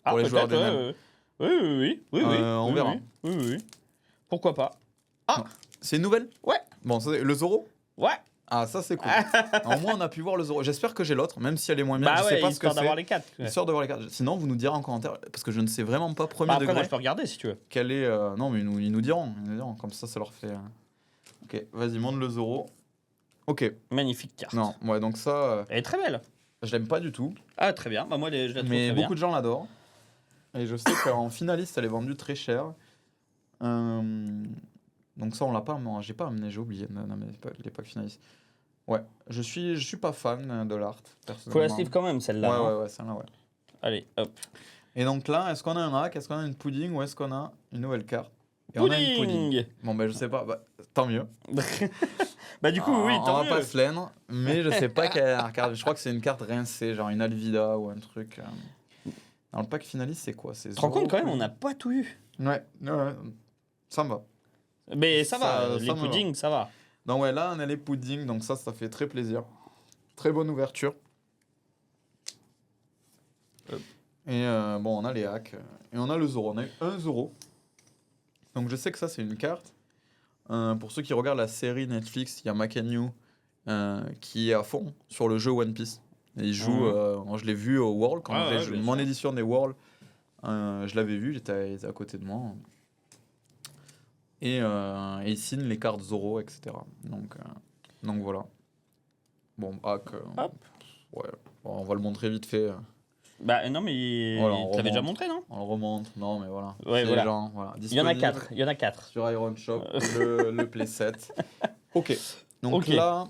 Ah, Pour les joueurs peut-être, d'NM. Oui. On Oui, verra. Oui. Pourquoi pas? Ah, Non. C'est une nouvelle. ouais. Bon, le Zoro. Ouais. Ah, ça c'est cool. Au moins, on a pu voir le Zoro. J'espère que j'ai l'autre, même si elle est moins bien. Bah je sais ouais, pas ce que histoire d'avoir c'est. les 4. Histoire de voir les cartes. Sinon, vous nous direz en commentaire, parce que je ne sais vraiment pas premier Bah, après, degré moi, je peux regarder si tu veux. quel est. Non, mais ils nous diront. Comme ça leur fait. Ok, vas-y, montre le Zoro. Ok. Magnifique carte. Non, ouais, donc ça, Elle est très belle. je l'aime pas du tout. Ah, très bien. Bah, moi, je la trouve Mais très beaucoup bien. de gens l'adorent. Et je sais qu'en finaliste, elle est vendue très cher. Donc ça, on l'a pas. Moi, j'ai pas amené, j'ai oublié. Non, mais les packs finalistes. Ouais, je suis pas fan de l'art, Faut la personnellement. sleeve quand même, celle-là. non Ouais, celle-là, ouais. Allez, hop. Et donc là, est-ce qu'on a un hack, est-ce qu'on a une pudding ou est-ce qu'on a une nouvelle carte? Et on a une pudding. Pudding. Bon, ben je sais pas, tant mieux. Bah, du coup, oui, On tant va mieux. pas se plaindre, mais je sais pas quelle est la carte. Je crois que c'est une carte rincée, genre une Alvida ou un truc. Dans le pack finaliste, c'est quoi? Tu te rends compte quand même, on n'a pas tout eu. Ouais, ça me va. Mais ça va, Ça les me va. puddings, ça va. Donc ouais, là, on a les puddings, donc ça fait très plaisir. Très bonne ouverture. Et bon, on a les hacks. Et on a le Zoro. On a eu un Zoro. Donc je sais que ça, c'est une carte. Pour ceux qui regardent la série Netflix, il y a Makenyu qui est à fond sur le jeu One Piece. Et il joue, je l'ai vu au World, quand j'ai joué mon édition des World. Je l'avais vu, il était à côté de moi. Et il signe les cartes Zoro, etc. Donc voilà. Bon, hack. Hop. Ouais, bon, on va le montrer vite fait. Bah, non, mais Voilà, on tu l'avais déjà remonte. montré, non? On le remonte. Non, mais voilà. Ouais, C'est voilà. les gens, voilà. Il y en a Disponible 4. Il y en a 4. sur Iron Shop, le playset. Ok. Donc Ok. là,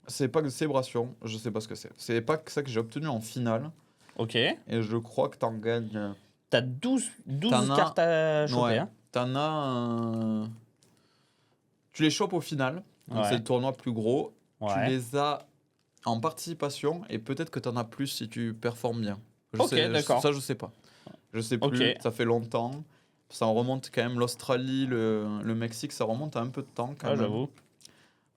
c'est pas que célébration. Je sais pas ce que c'est. C'est pas que ça que j'ai obtenu en finale. Ok. Et je crois que t'en gagnes. T'as 12 T'en as- cartes à choper, Ouais. hein. T'en as. Tu les chopes au final. Donc Ouais. c'est le tournoi plus gros. Tu Ouais. les as en participation et peut-être que t'en as plus si tu performes bien. Ok, d'accord. Ça, je sais pas. Je sais plus. Ok. Ça fait longtemps. Ça en remonte quand même. L'Australie, le Mexique, ça remonte à un peu de temps quand Ah, même. j'avoue.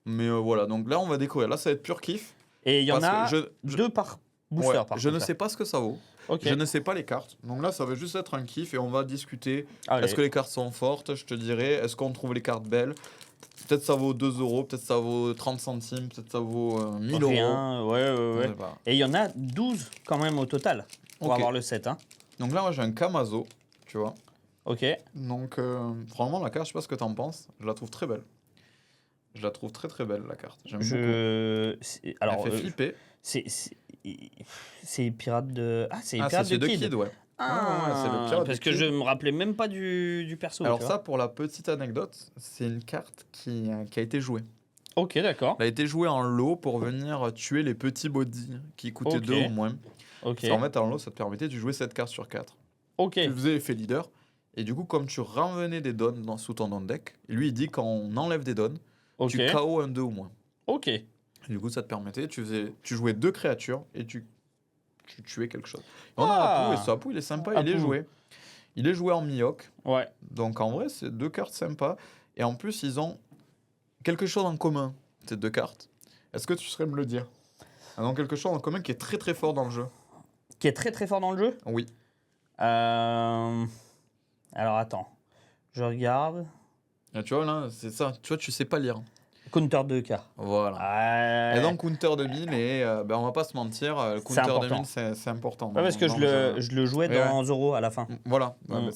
Mais voilà, donc là, on va découvrir. Là, ça va être pur kiff. Et il y en parce a que je- 2 par booster, ouais, par je contre. ne sais pas ce que ça vaut. Ok. Je ne sais pas les cartes. Donc là, ça va juste être un kiff et on va discuter. Allez. Est-ce que les cartes sont fortes? Je te dirais. Est-ce qu'on trouve les cartes belles? Peut-être ça vaut 2 euros, peut-être ça vaut 30 centimes, peut-être ça vaut 1000 euros. Rien, ouais. Je sais pas. Et il y en a 12 quand même au total pour Ok. avoir le set, hein. Donc là, moi, j'ai un Kamazo, tu vois. Ok. Donc, franchement, la carte, je sais pas ce que t'en penses. Je la trouve très belle. Je la trouve très très belle, la carte. J'aime beaucoup. Alors, Elle fait flipper. c'est pirate de. Ah, c'est Ah, pirate c'est de celui de Kid. Kid, ouais. Ah, Ouais, c'est le pirate parce de que Kid. je me rappelais même pas du perso. Alors tu vois. ça, pour la petite anecdote, c'est une carte qui a été jouée. Ok, d'accord. Elle a été jouée en lot pour venir tuer les petits bodies qui coûtaient Ok. 2 ou moins. Ok. Parce qu'en fait, en lot, ça te permettait de jouer cette carte sur 4. Ok. Tu faisais effet leader. Et du coup, comme tu revenais des dons sous ton don deck, lui, il dit quand on enlève des dons, Ok. tu KO un 2 ou moins. Ok. Et du coup, ça te permettait, tu jouais 2 créatures et tu tuais quelque chose. Et on a Ah. Apu, et ce Apu, il est sympa, il est Apu. joué. Il est joué en Mihawk. Ouais. Donc en vrai, c'est 2 cartes sympas. Et en plus, ils ont quelque chose en commun, ces 2 cartes. Est-ce que tu saurais me le dire? Ils ont quelque chose en commun qui est très très fort dans le jeu. Qui est très très fort dans le jeu. Oui. Alors attends. Je regarde. Là, tu vois, là, c'est ça. Tu vois, tu sais pas lire. Counter 2K. Voilà. Et Ouais. donc, Counter 2000, et ben, on va pas se mentir, le C'est Counter important. 2000, c'est important. Ouais, parce que dans le jeu. je le jouais Ouais, ouais. dans Zoro à la fin. Voilà, ouais, Mm. mais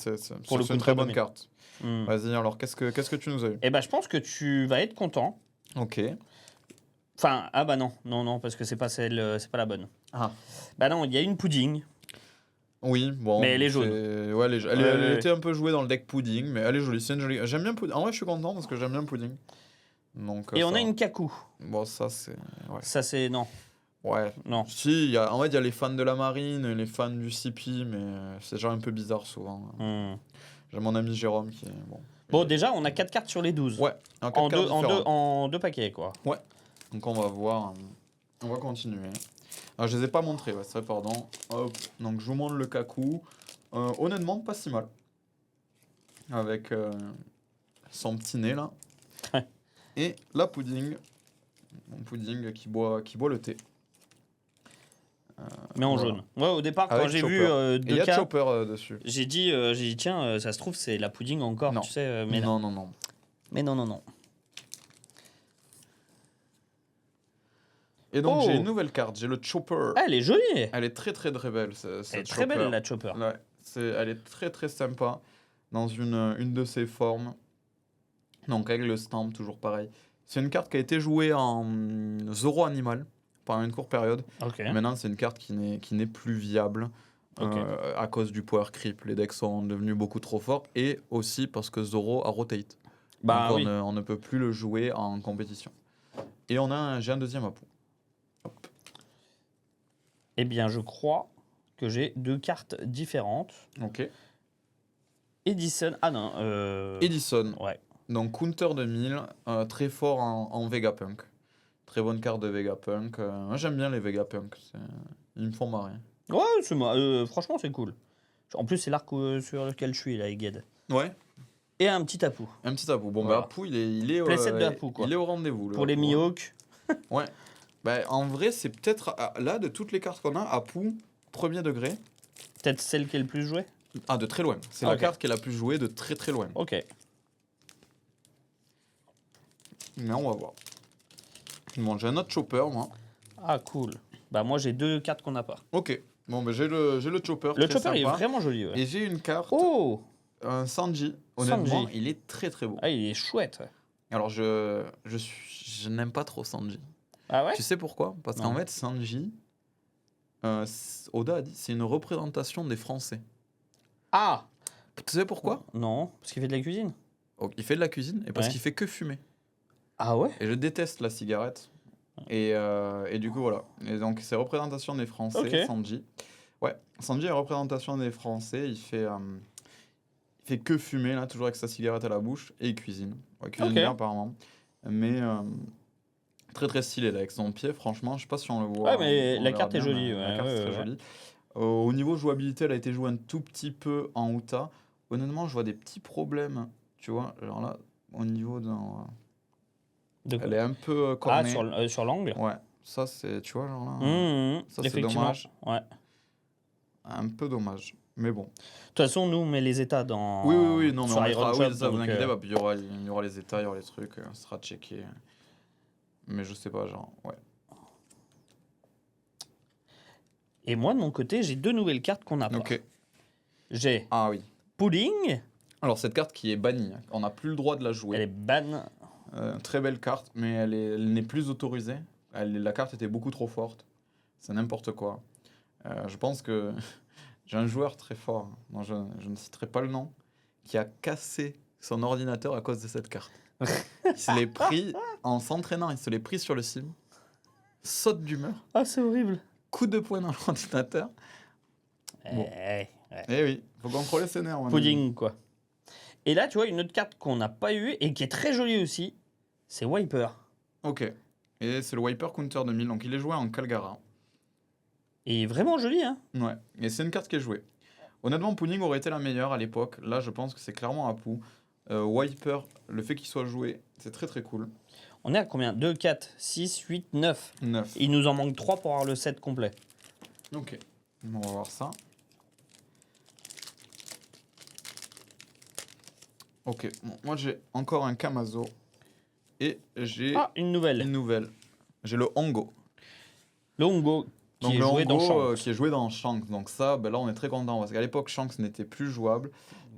Pour le c'est une Counter très bonne 2000. carte. Mm. Vas-y, alors, qu'est-ce que tu nous as eu? Et bah, je pense que tu vas être content. Ok. Enfin, ah bah non, non, non, parce que c'est pas c'est pas la bonne. Ah. Bah non, il y a une pudding, Oui, bon. mais elle est jaune. Ouais, elle Ouais. était un peu jouée dans le deck pudding, mais elle est jolie. C'est une jolie. J'aime bien pudding. En vrai, je suis content parce que j'aime bien pudding. Donc, Et on ça a va. une Kaku. Bon, ça, c'est. Ouais. Ça, c'est. Non, Ouais. non. Si, en fait, il y a les fans de la marine, et les fans du CP, mais c'est genre un peu bizarre souvent. Hmm. J'ai mon ami Jérôme qui est. Bon. Bon, déjà, on a 4 cartes sur les 12. Ouais, en quatre En cartes différentes. en deux paquets, quoi. Ouais. Donc, on va voir. On va continuer. Alors, je les ai pas montrés, ouais, c'est vrai, pardon. Hop. Donc, je vous montre le Kaku. Honnêtement, pas si mal. Avec son petit nez là. Ouais. Et la pudding. Mon pudding qui boit le thé. Mais en Voilà. jaune. Ouais, au départ, quand Avec j'ai Chopper. vu Et il y a 2K, Chopper dessus. j'ai dit, tiens, ça se trouve, c'est la pudding encore, Non. tu sais. Mais non. Non. Mais non, non, non. Et donc Oh. j'ai une nouvelle carte, j'ai le Chopper. Ah, elle est jolie. Elle est très très très belle. Elle est très belle, la Chopper. Ouais, elle est très très sympa dans une de ses formes. Donc avec le stamp, toujours pareil. C'est une carte qui a été jouée en Zoro Animal pendant une courte période. Ok. Maintenant c'est une carte qui n'est plus viable Ok. à cause du power creep. Les decks sont devenus beaucoup trop forts et aussi parce que Zoro a rotate. Bah Donc oui. on ne peut plus le jouer en compétition. Et j'ai un deuxième Apu. Hop. Eh bien, je crois que j'ai 2 cartes différentes. Ok. Edison. Ah non. Edison. Ouais. Donc Counter 2000, très fort en Vegapunk. Très bonne carte de Vegapunk. Moi j'aime bien les Vegapunk. Ils me font marrer. Ouais, franchement, c'est cool. En plus, c'est l'arc sur lequel je suis, là, Eged. Ouais. Et un petit Apu. Un petit Apu. Bon, Voilà. bah Apu, il est, Playset de Apu, quoi. il est au rendez-vous. le Pour les Apu, hein. Mihawk. Ouais. Bah, en vrai, c'est peut-être là, de toutes les cartes qu'on a, Apu, premier degré. Peut-être celle qui est le plus jouée. Ah, de très loin. C'est Ok. la carte qui est la plus jouée de très très loin. Ok. Mais on va voir. Bon, j'ai un autre Chopper, moi. Ah, cool. Bah, moi, j'ai 2 cartes qu'on n'a pas. Ok. Bon, bah, j'ai le Chopper. Le très Chopper, il est sympa. vraiment joli. Ouais. Et j'ai une carte, Oh. un Sanji. Honnêtement, Sanji. il est très très beau. Ah, il est chouette. Ouais. Alors, je n'aime pas trop Sanji. Ah ouais. Tu sais pourquoi? Parce Non. qu'en fait, Sanji, Oda a dit, c'est une représentation des Français. Ah. Tu sais pourquoi? Non, parce qu'il fait de la cuisine. Oh, il fait de la cuisine et parce Ouais. qu'il fait que fumer. Ah ouais. Et je déteste la cigarette. Et du coup, voilà. Et donc, c'est représentation des Français, Ok. Sanji. Ouais, Sanji est représentation des Français. Il fait que fumer, là, toujours avec sa cigarette à la bouche. Et il cuisine. Ouais, il cuisine Ok. bien, apparemment. Mais très, très stylé, là, avec son pied. Franchement, je sais pas si on le voit. Ouais, mais on la verra carte est bien, jolie, mais ouais, la carte ouais, est très ouais. jolie. Au niveau jouabilité, elle a été jouée un tout petit peu en Uta. Honnêtement, je vois des petits problèmes. Tu vois, genre là, au niveau d'un. De quoi? Elle est un peu Ah, cornée. sur l'angle. Ouais, ça c'est, tu vois, genre là, ça, c'est Effectivement. dommage. Ouais. Un peu dommage. Mais bon. De toute façon, nous, on met les états dans. Oui, non, mais sur on Iron mettra, Shop, oui, ça, vous donc, inquiétez pas, puis il y aura les états, il y aura les trucs, ça sera checké. Mais je sais pas, genre, ouais. Et moi, de mon côté, j'ai 2 nouvelles cartes qu'on n'a pas. Ok. J'ai Ah oui. Pudding. Alors, cette carte qui est bannie, hein, on n'a plus le droit de la jouer. Elle est ban. Très belle carte, mais elle n'est plus autorisée. La carte était beaucoup trop forte. C'est n'importe quoi. Je pense que j'ai un joueur très fort, dont je ne citerai pas le nom, qui a cassé son ordinateur à cause de cette carte. Il se l'est pris en s'entraînant, il se l'est pris sur le sim, saute d'humeur, Ah, c'est horrible. coup de poing dans l'ordinateur. Bon. Ouais. Eh oui, faut contrôler ses nerfs. mon ami. Pudding, quoi. Et là, tu vois, une autre carte qu'on n'a pas eue et qui est très jolie aussi, c'est Wiper. Ok. Et c'est le Wiper Counter 2000, donc il est joué en Calgara. Et vraiment jolie, hein. Ouais, et c'est une carte qui est jouée. Honnêtement, Pudding aurait été la meilleure à l'époque. Là, je pense que c'est clairement Apu. Wiper, le fait qu'il soit joué, c'est très très cool. On est à combien? 2, 4, 6, 8, 9. 9. Il nous en manque 3 pour avoir le set complet. Ok, on va voir ça. Ok, bon, moi j'ai encore un Kamazo. Et j'ai une nouvelle. une nouvelle. J'ai le Hongo. Le Hongo, Donc qui est le joué dans Hongo Shanks. qui est joué dans Shanks. Donc ça, ben là on est très content parce qu'à l'époque Shanks n'était plus jouable.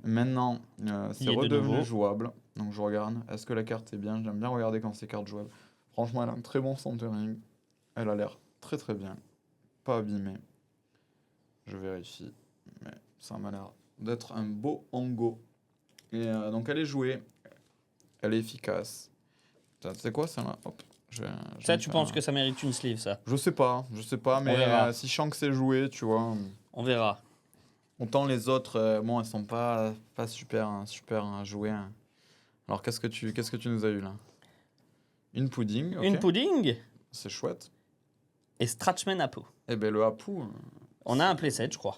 Maintenant c'est Il est de redevenu nouveau. jouable. Donc je regarde. Est-ce que la carte est bien? J'aime bien regarder quand c'est carte jouable. Franchement elle a un très bon centering. Elle a l'air très très bien. Pas abîmée. Je vérifie. Mais ça m'a l'air d'être un beau Hongo. Et donc elle est jouée. Elle est efficace. C'est quoi ça là? Hop. Ça, tu penses que ça mérite une sleeve, ça? Je sais pas, mais verra. si Shanks est joué, tu vois, On verra. autant les autres, bon, elles sont pas super, super jouées. Hein. Alors qu'est-ce que tu nous as eu là? Une pudding, ok. Une pudding C'est chouette. et Stratchman Apu. Eh ben le Apu, On a un playset, je crois.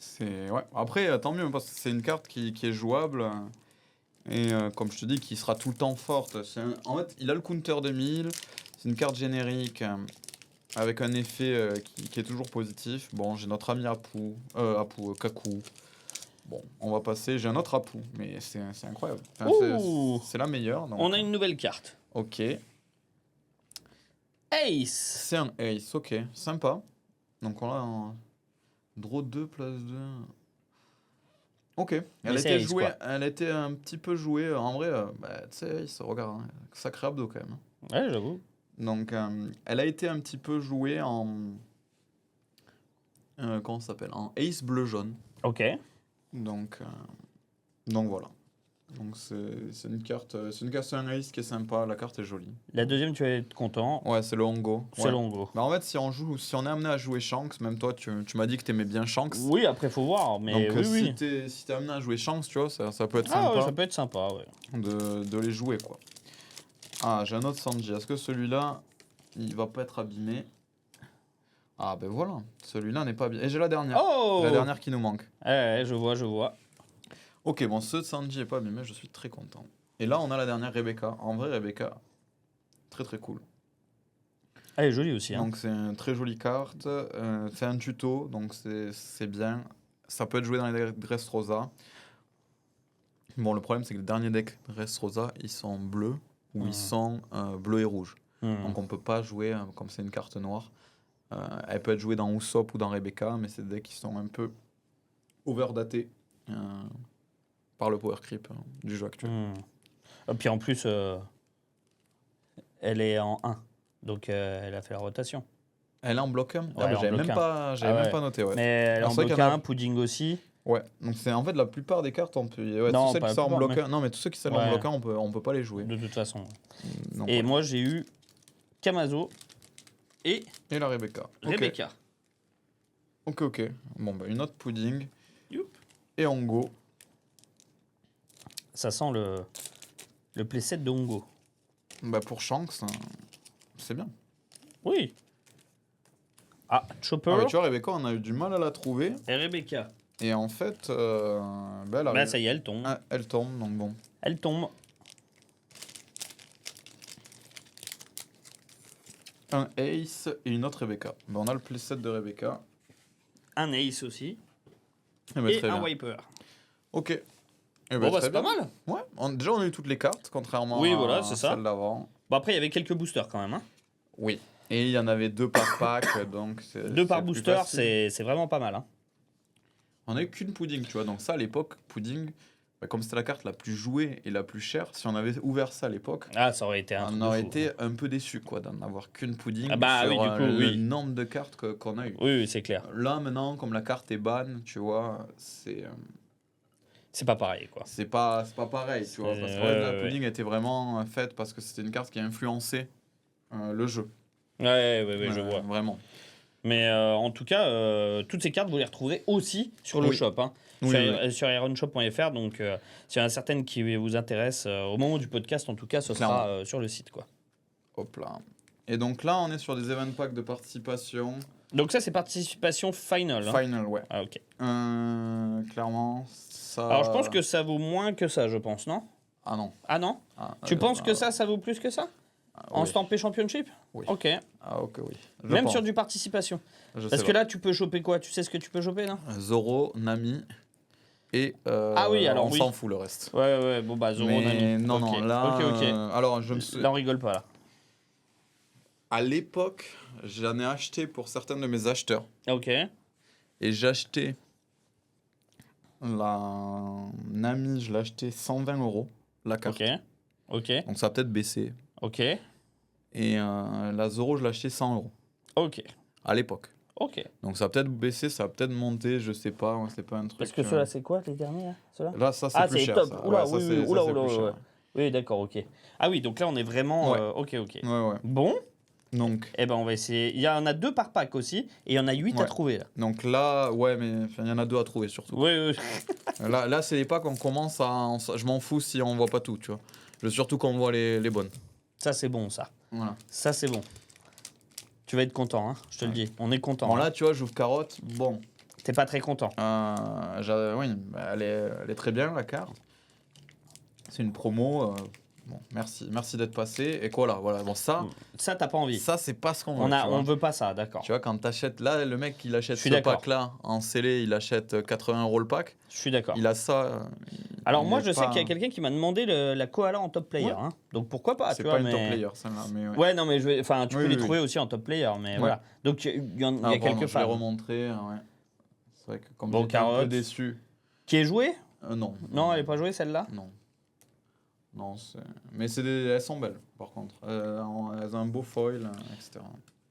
c'est ouais. Après, tant mieux parce que c'est une carte qui est jouable et comme je te dis, qui sera tout le temps forte. En fait, il a le counter de 1000. C'est une carte générique. Avec un effet qui est toujours positif. Bon, j'ai notre ami Kaku. Bon, on va passer. J'ai un autre Apu, mais c'est incroyable. Enfin, Ouh. c'est la meilleure. Donc, On a une nouvelle carte. Ok. Ace. C'est un Ace, ok. Sympa. Donc on a un Draw 2, place 2. Ok. Mais c'est Ace, quoi. Elle était un petit peu jouée. En vrai, bah, tu sais, Ace, regarde. Hein, sacré abdo quand même. Ouais, j'avoue. Donc, elle a été un petit peu jouée en. Comment ça s'appelle? En Ace bleu-jaune. Ok. Donc voilà. Donc c'est une carte, c'est un Ace qui est sympa. La carte est jolie. La deuxième, tu vas être content. Ouais, c'est le Hongo. C'est Ouais. le Hongo. Bah en fait, si on est amené à jouer Shanks, même toi, tu m'as dit que t'aimais bien Shanks. Oui, après, faut voir. Mais Donc, oui, oui. si t'es amené à jouer Shanks, tu vois, ça peut être Ah sympa ouais, ça peut être sympa, ouais. de les jouer, quoi. Ah, j'ai un autre Sanji. Est-ce que celui-là, il va pas être abîmé? Ah, ben voilà. Celui-là n'est pas abîmé. Et j'ai la dernière. Oh! La dernière qui nous manque. Ouais, je vois. Ok, bon, ce Sanji est pas abîmé, je suis très content. Et là, on a la dernière Rebecca. En vrai, Rebecca, très très cool. Elle est jolie aussi. Hein. Donc, c'est une très jolie carte. C'est un tuto, donc c'est bien. Ça peut être joué dans les decks Dressrosa. Bon, le problème, c'est que les derniers decks Dressrosa, ils sont bleus ou ils sont bleus et rouges. Donc, on peut pas jouer, comme c'est une carte noire. Elle peut être jouée dans Usopp ou dans Rebecca, mais c'est des decks qui sont un peu overdatés par le power creep du jeu actuel. Et puis en plus, elle est en 1. Donc elle a fait la rotation. Elle est en bloc 1? Ouais, J'avais même pas noté. Ouais. Mais elle est en C'est vrai bloc qu'il y en a- 1, pudding aussi. Ouais, donc c'est en fait la plupart des cartes, on peut. Ouais, Non, tous celles pas qui la sont en plupart, bloc mais- 1. Non, mais tous ceux qui sont en Ouais. bloc 1, on peut pas les jouer. De toute façon. Donc, Et voilà. moi, j'ai eu Kamazo et Et la Rebecca. Ok. Rebecca. Ok. Bon, bah, une autre pudding. Youp. Et Hongo. Ça sent le playset de Hongo. Bah, pour Shanks, c'est bien. Oui. Ah, Chopper Ah, bah, tu vois, Rebecca, on a eu du mal à la trouver. et Rebecca. Et en fait, bah, elle Bah arrive. ça y est, elle tombe. Ah, elle tombe, donc bon. Elle tombe. Un Ace et une autre Rebecca. Bah, on a le playset de Rebecca. Un Ace aussi. Eh ben, Et très un bien. Wiper. Ok. Eh ben, Bon, bah très c'est pas bien. mal. Ouais, déjà on a eu toutes les cartes, contrairement Oui, à voilà, c'est ça. celle d'avant. Bon, après, il y avait quelques boosters quand même. Hein. Oui. Et il y en avait 2 par pack, donc c'est. 2 par c'est plus booster, facile. c'est vraiment pas mal. Hein. On n'a eu qu'une pudding, tu vois. Donc ça, à l'époque, pudding, bah, comme c'était la carte la plus jouée et la plus chère, si on avait ouvert ça à l'époque, Ah, ça aurait été un truc on de aurait fou. été un peu déçu, quoi, d'en avoir qu'une pudding Ah bah sur oui, du coup, le oui. nombre de cartes qu'on a eu. Oui, oui, c'est clair. Là, maintenant, comme la carte est ban, tu vois, C'est pas pareil, quoi. c'est pas pareil, tu vois. Parce que la pudding était vraiment faite parce que c'était une carte qui a influencé le jeu. Ouais, je vois. Vraiment. Mais en tout cas, toutes ces cartes, vous les retrouverez aussi sur le Oui. shop. Hein, sur ironshop.fr. Donc, s'il y en a certaines qui vous intéressent, au moment du podcast, en tout cas, ce sera sur le site, quoi. Hop là. Et donc là, on est sur des event packs de participation. Donc ça, c'est participation final. Hein. Final, ouais. Ah, ok. Clairement, ça... Alors, je pense que ça vaut moins que ça, je pense, non? Ah non. Ah non? Ah, Tu penses que ça vaut plus que ça? En oui. Stampé Championship? Oui. Ok. Ah ok, oui. Même sur du participation. Je Parce sais que pas. là, tu peux choper quoi? Tu sais ce que tu peux choper, là? Zoro, Nami, et Ah oui, alors on oui. s'en fout le reste. Ouais, bon bah Zoro, Mais Nami. non, Ok. non, là, Ok. alors je me suis... Là, on rigole pas là. À l'époque, j'en ai acheté pour certains de mes acheteurs. Ok. Et j'ai acheté la Nami, je l'ai acheté 120 € la carte. Ok. Donc ça a peut-être baissé. Ok. Et la Zoro, je l'ai acheté 100 € Ok. à l'époque. Ok. Donc ça a peut-être baissé, ça a peut-être monté, je sais pas, ouais, c'est pas un truc. Parce que ceux-là, c'est quoi les derniers là, ceux-là Là, ça c'est Ah, plus c'est cher. top. Ça. Oula, Ouais, ça, oui, c'est oui. Oula, ça, c'est oula, plus cher. ouais. Oui, d'accord, ok. Ah oui, donc là, on est vraiment. Ouais. Ok. Ouais. Bon, Donc, eh ben, on va essayer. Il y en a 2 par pack aussi, et il y en a 8 à Ouais. trouver là. donc là, ouais, mais il y en a 2 à trouver surtout. Oui. Là c'est les packs, on commence à. Je m'en fous si on voit pas tout, tu vois. Je veux surtout qu'on voit les bonnes. Ça, c'est bon, ça. Voilà. Ça, c'est bon. Tu vas être content, hein, je te le dis. On est content. Bon, hein. là, tu vois, j'ouvre carotte. Bon, T'es pas très content. oui, bah, elle est très bien, la carte. C'est une promo. Bon, merci d'être passé. Et quoi là, voilà. Bon, ça, Ça, t'as pas envie. ça c'est pas ce qu'on veut. On veut pas ça, d'accord. Tu vois, quand t'achètes là, le mec, il achète Je suis ce d'accord. pack-là en scellé, il achète 80 € le pack. Je suis d'accord. Il a ça. Alors il moi, est je sais pas- qu'il y a quelqu'un qui m'a demandé la koala en top player. Ouais. Hein. Donc pourquoi pas, C'est tu pas vois, une top mais... player, celle-là. Mais ouais. Ouais, non, mais tu Oui, peux les oui, trouver aussi en top player, mais voilà. Donc il y a Ah, quelques pardon, je l'ai fans. remontré. Ouais. C'est vrai que comme Bon, j'étais un peu carotte. déçu. Qui est jouée Non. Non, elle est pas jouée celle-là. Non, mais elles sont belles, par contre. Elles ont un beau foil, etc.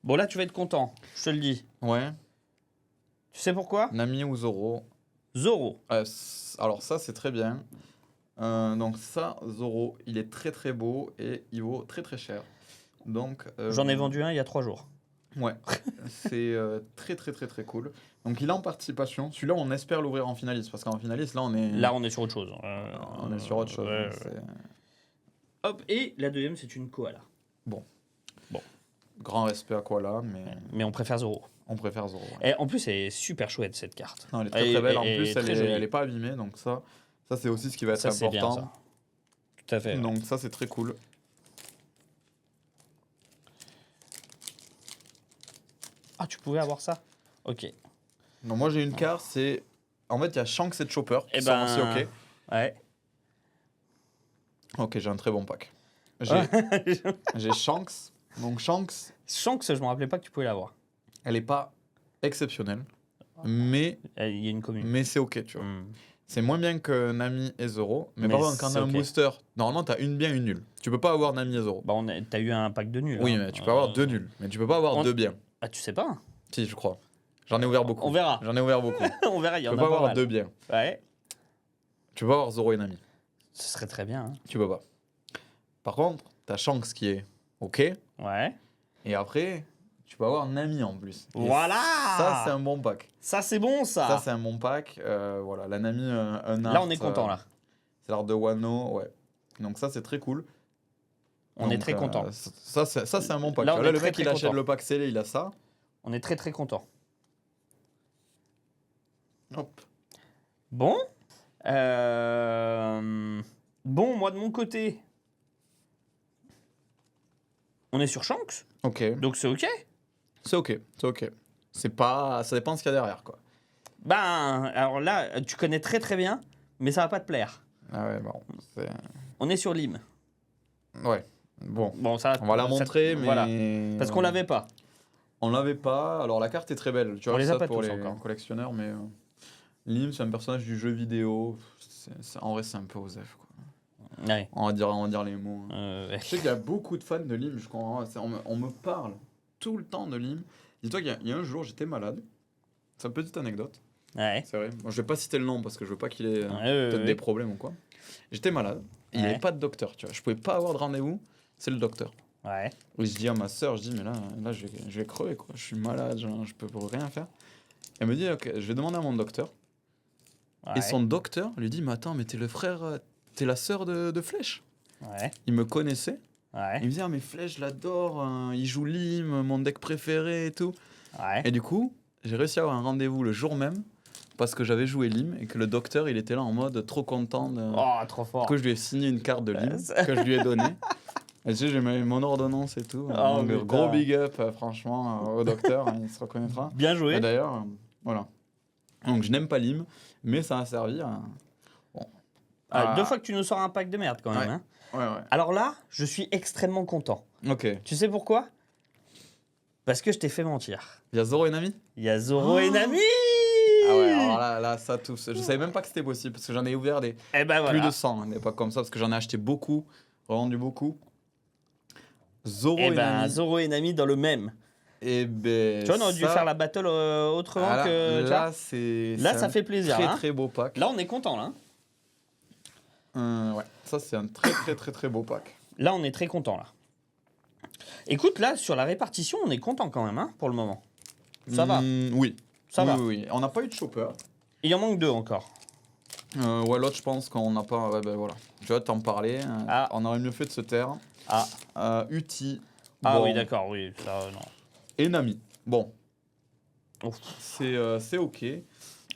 Bon, là, tu vas être content, je te le dis. Ouais. Tu sais pourquoi Nami ou Zoro. Zoro. Alors ça, c'est très bien. Donc ça, Zoro, il est très très beau et il vaut très très cher. Donc J'en ai vendu un il y a 3 jours. Ouais, c'est très très très très cool. Donc il est en participation. Celui-là, on espère l'ouvrir en finaliste parce qu'en finaliste, là, Là, on est sur autre chose. on est sur autre chose. ouais, hein, ouais. c'est- Hop, et la deuxième, c'est une koala. Grand respect à Koala, mais Mais on préfère Zoro. on préfère Zoro. Ouais. Et en plus, elle est super chouette, cette carte. Non, elle est très très belle. En plus, très jolie. elle est pas abîmée, donc ça c'est aussi ce qui va être Ça, c'est bien, important. ça. Tout à fait. ouais. Donc ça, c'est très cool. Ah, tu pouvais avoir ça Ok. Donc moi, j'ai une carte, c'est... En fait, il y a Shanks et Chopper qui Eh sont ben, aussi OK. Ouais. Ok, j'ai un très bon pack. J'ai Shanks. Donc Shanks, Shanks, je me rappelais pas que tu pouvais l'avoir. elle est pas exceptionnelle, mais Il y a une commune. c'est ok, tu vois. Hmm. C'est moins bien que Nami et Zoro, mais Mais par contre, quand c'est t'as un ok. booster, normalement, t'as une bien, une nulle. Tu peux pas avoir Nami et Zoro. Bah, t'as eu un pack de nuls. Oui, hein. mais tu peux avoir deux nuls, mais tu peux pas avoir on- deux biens. Ah, tu sais pas Si, je crois. J'en ai ouvert beaucoup. On verra. J'en ai ouvert beaucoup. On verra, il y Tu en peux a pas pas avoir mal. deux biens. Ouais. Tu peux pas avoir Zoro et Nami. Ce serait très bien. hein. Tu peux pas. Par contre, t'as Shanks qui est ok, Ouais. et après, tu peux avoir Nami en plus. Et Voilà. Ça, c'est un bon pack. Ça, c'est bon, ça. Ça, c'est un bon pack. Voilà, la Nami, un art. Là, on est content, là. C'est l'art de Wano, ouais. Donc ça, c'est très cool. On est Donc, très content. Ça, c'est un bon pack. Là, Tu on vois, est le très, mec, très il achète content. le pack scellé, il a ça. On est très, très content. Hop. Bon. Bon, moi, de mon côté, on est sur Shanks. Ok. Donc, c'est OK. C'est ok. C'est ok. C'est pas... Ça dépend de ce qu'il y a derrière, quoi. Ben, alors là, tu connais très, très bien, mais ça va pas te plaire. Ah ouais, bon. On est sur Lim. Ouais. Bon. Bon, ça, On va la montrer, mais... Voilà. Parce qu'on l'avait pas. On l'avait pas. Alors, la carte est très belle. Tu On vois, les a ça pas pour tous les encore. collectionneurs, mais... Lim, c'est un personnage du jeu vidéo. En vrai, c'est un peu osef, quoi. Ouais. On va dire les mots. Ouais. Je sais qu'il y a beaucoup de fans de Lim, je crois. On me parle tout le temps de Lim. Dis-toi qu'il y a un jour, j'étais malade. C'est une petite anecdote. Ouais. C'est vrai. Bon, je vais pas citer le nom parce que je veux pas qu'il ait Ouais, peut-être des problèmes ou quoi. J'étais malade. Et il n'y Ouais. avait pas de docteur, tu vois. Je pouvais pas avoir de rendez-vous. C'est le docteur. Ouais. Et je dis à ma soeur, je dis, mais là je vais crever, quoi. Je suis malade, genre, je peux rien faire. Elle me dit, ok, je vais demander à mon docteur. Ouais. Et son docteur lui dit, mais attends, mais t'es le frère, t'es la sœur de Flèche. Ouais. Il me connaissait. Ouais. Il me dit, ah, mais Flèche, je l'adore, il joue Lim, mon deck préféré et tout. Ouais. Et du coup, j'ai réussi à avoir un rendez-vous le jour même parce que j'avais joué Lim et que le docteur, il était là en mode trop content. Oh, trop fort. Du coup, je lui ai signé une carte de Lim ça- que je lui ai donnée. Et tu sais, j'ai mis mon ordonnance et tout. Oh, Donc, putain. gros big up, franchement, au docteur, il se reconnaîtra. Bien joué. Et d'ailleurs, voilà. Donc je n'aime pas Lim, mais ça va servir. Bon. Ah, 2 fois que tu nous sors un pack de merde quand même. Ouais. Hein. Ouais. Alors là, je suis extrêmement content. Ok. Tu sais pourquoi? Parce que je t'ai fait mentir. Il y a Zoro et Nami? Il y a Zoro et Nami. Ah ouais, alors là, ça tout. Je savais même pas que c'était possible parce que j'en ai ouvert des Eh ben plus voilà. de 100 à une époque comme ça parce que j'en ai acheté beaucoup, revendu beaucoup. Zoro Eh et ben Nami. Zoro et Nami dans le même. Et ben. Tu vois, on aurait dû faire la battle autrement Ah là, que. tu vois. là, c'est. Là, c'est ça un fait plaisir. Très hein. très beau pack. Là, on est content là. Ouais, ça c'est un très beau pack. Là, on est très content là. Écoute, là, sur la répartition, on est content quand même, hein, pour le moment. Ça va. Oui. Ça va. Oui. On n'a pas eu de chopper. Il en manque 2 encore. Ouais, l'autre, je pense qu'on n'a pas. Ouais, ben voilà. Tu vois, t'en parlais. Ah. On aurait mieux fait de se taire. Ah, Uti. ah bon, oui, d'accord, oui. Ça, non. Et Nami. Bon. Ouf. C'est ok.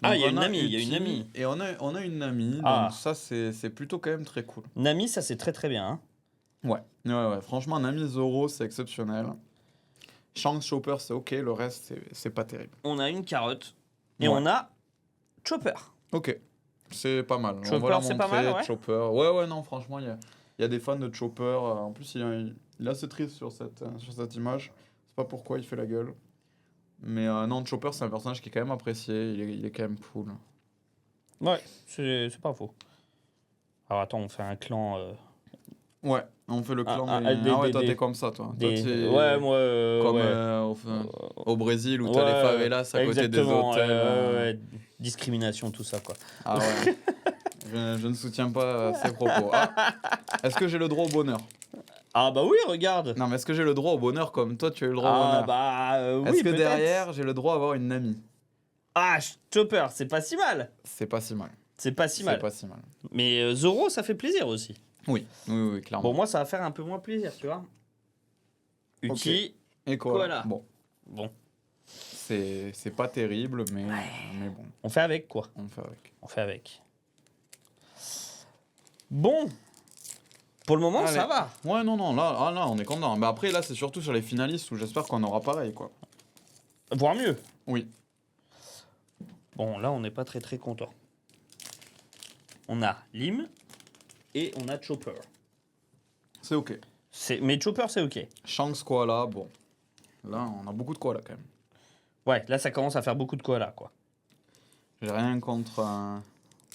Ah, Donc, il y a on une Nami, il y a Uti une Nami. Et on a une Nami. Ah. Donc ça, c'est plutôt quand même très cool. Nami, ça c'est très très bien. Hein. Ouais. Franchement, Nami Zoro, c'est exceptionnel. Shanks Chopper, c'est ok. Le reste, c'est pas terrible. On a une carotte et Ouais. on a Chopper. Ok. C'est pas mal. Chopper, on va la c'est pas montrer, mal, ouais. Chopper. Ouais, non, franchement, il y a des fans de Chopper. En plus, il est assez triste sur cette image. Je sais pas pourquoi il fait la gueule. Mais non, Chopper, c'est un personnage qui est quand même apprécié. Il est quand même cool. Ouais, c'est pas faux. Alors attends, on fait un clan. Ouais, on fait le clan. Ah, mais- des- ouais, des- toi, des- t'es comme ça, toi. Toi, t'es Ouais, moi. comme ouais. au Brésil où t'as Ouais, les favelas à côté des exactement, hôtels. ouais. Discrimination, tout ça, quoi. Ah ouais. je ne soutiens pas ces propos. Ah, est-ce que j'ai le droit au bonheur? Ah bah oui, regarde. Non, mais est-ce que j'ai le droit au bonheur comme toi, tu as eu le droit au Ah bonheur? bah oui, Est-ce que peut-être. derrière, j'ai le droit d'avoir une Nami? Ah, Chopper, c'est pas si mal. C'est pas si mal. C'est pas si C'est mal. pas si mal. Mais Zoro, ça fait plaisir aussi. Oui, clairement. Bon, moi, ça va faire un peu moins plaisir, tu vois. Uchi, Et Koala. Bon, bon, c'est pas terrible, mais bon, on fait avec quoi? on fait avec. On fait avec. Bon, pour le moment, Allez. ça va. Ouais, non, là, on est content. Mais après, là, c'est surtout sur les finalistes où j'espère qu'on aura pareil, quoi. Voire mieux. Oui. Bon, là, on n'est pas très très content. On a Lim et on a Chopper. C'est ok. Mais Chopper, c'est ok. Shanks Koala, bon. Là, on a beaucoup de Koala, quand même. Ouais, là, ça commence à faire beaucoup de koala, quoi. J'ai rien contre,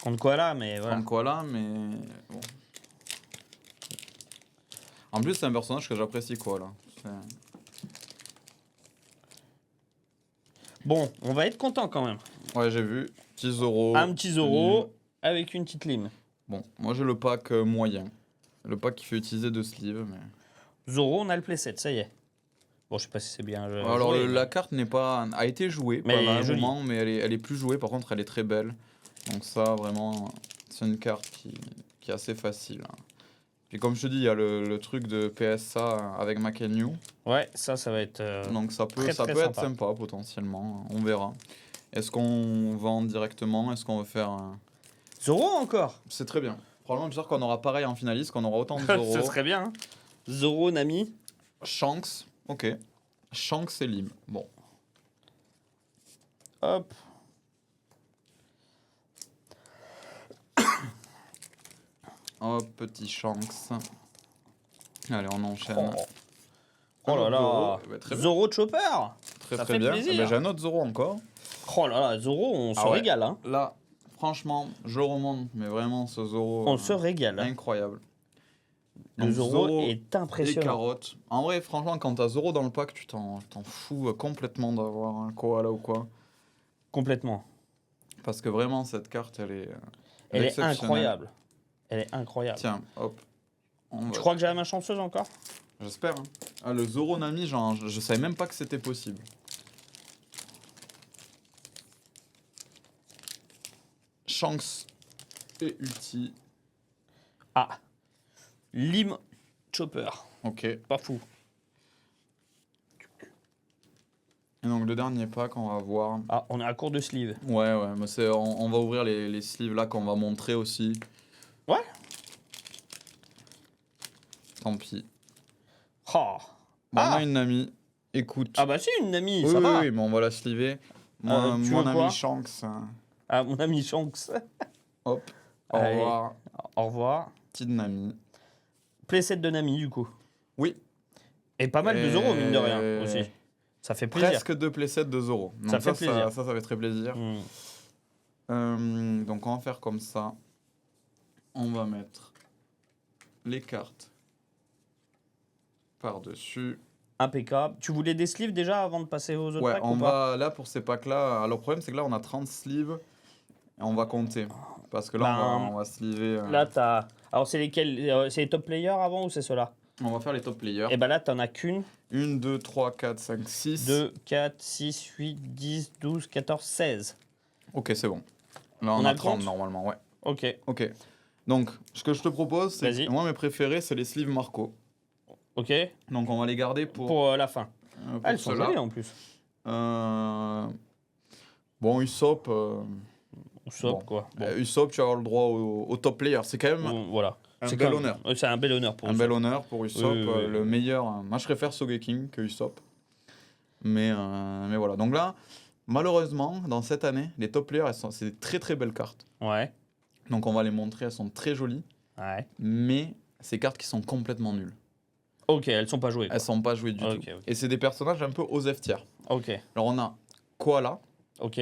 Contre koala, mais voilà. contre Koala, mais bon. En plus, c'est un personnage que j'apprécie, Koala. Bon, on va être content quand même. Ouais, j'ai vu. Petit Zoro. Un petit Zoro avec une petite Lim. Bon, moi j'ai le pack moyen. Le pack qui fait utiliser deux sleeves. Mais... Zoro, on a le playset, ça y est. Bon, je sais pas si c'est bien. Alors joué, la carte a été jouée Mais elle pendant est un jolie. moment, mais elle est plus jouée. Par contre, elle est très belle. Donc ça, vraiment, c'est une carte qui est assez facile. Hein. Puis comme je te dis, il y a le truc de PSA avec Makenyu. Ouais, ça va être. Donc ça peut, très, ça très peut être sympa. sympa potentiellement. On verra. Est-ce qu'on vend directement? Est-ce qu'on veut faire un... Zoro encore. C'est très bien. Probablement, j'espère qu'on aura pareil en finaliste, qu'on aura autant de Zoro. Ce serait bien. Hein. Zoro, Nami. Shanks, ok. Shanks et Lim. Bon. Hop. Hop, petit Shanks. Allez, on enchaîne. Oh là là. Zoro, très bien. Zoro Chopper. Très ça très fait bien. plaisir. Eh ben, j'ai un autre Zoro encore. Oh là là, Zoro, on se ouais. régale. Hein. Là, franchement, je remonte, mais vraiment ce Zoro. On se régale. Hein. Incroyable. Le Donc, Zoro est et impressionnant. carottes. En vrai, franchement, quand t'as Zoro dans le pack, tu t'en fous complètement d'avoir un koala ou quoi. Complètement. Parce que vraiment, cette carte, elle est. Elle est exceptionnelle. incroyable. Elle est incroyable. Tiens, hop. Tu crois que j'ai la main chanceuse encore? J'espère. Hein. Ah, le Zoro Nami, je savais même pas que c'était possible. Shanks et Uti. Ah. Lim Chopper. Ok. Pas fou. Et donc le dernier pack, on va voir. Ah, on est à court de sleeve. Ouais, mais on va ouvrir les sleeves là qu'on va montrer aussi. Ouais. Tant pis. Oh. Bon, on Ah. a une Nami. Écoute. Ah bah si, une Nami, oui, ça oui, va. oui, mais on va la sleever. Tu Mon veux ami quoi Shanks. Ah, mon ami Shanks. Hop. Au Allez. revoir. Au revoir. Petite Nami. Playset de Nami, du coup. Oui. Et pas mal de euros, mine de rien, aussi. Ça fait plaisir. Presque 2 playsets, 2 euros. Donc Ça fait plaisir. Ça fait très plaisir. Donc on va faire comme ça. On va mettre les cartes par-dessus. Impeccable. Tu voulais des sleeves déjà avant de passer aux autres Ouais, packs on ou pas? va là pour ces packs-là. Alors le problème c'est que là on a 30 sleeves et on va compter. Parce que là Ben, on va sleever. Là, t'as. Alors, c'est lesquels? C'est les top players avant ou c'est ceux-là? On va faire les top players. Et ben là, t'en as qu'une, 1, 2, 3, 4, 5, 6. 2, 4, 6, 8, 10, 12, 14, 16. Ok, c'est bon. Là On on a a le 30 compte normalement, ouais. Ok. Ok. Donc ce que je te propose, c'est Vas-y. que moi mes préférés c'est les sleeves Marco. Ok. Donc on va les garder pour Pour la fin. pour Ah, elles sont ceux-là. jolies en plus. Bon, Usopp, Ou Sop, bon. quoi. Bon. Usopp, tu vas avoir le droit au top player. C'est quand même Voilà. un C'est bel quand- honneur. C'est un bel honneur pour Un Usopp. bel honneur pour Usopp, Oui, oui, oui. le meilleur. Moi, je préfère Sogeking que Usopp. Mais voilà. Donc là, malheureusement, dans cette année, les top players, c'est des très très belles cartes. Ouais. Donc on va les montrer, elles sont très jolies. Ouais. Mais c'est cartes qui sont complètement nulles. Ok, elles sont pas jouées. Quoi. Elles sont pas jouées du Ok, tout. ok. Et c'est des personnages un peu aux F tiers. Ok. Alors on a Koala, Ok.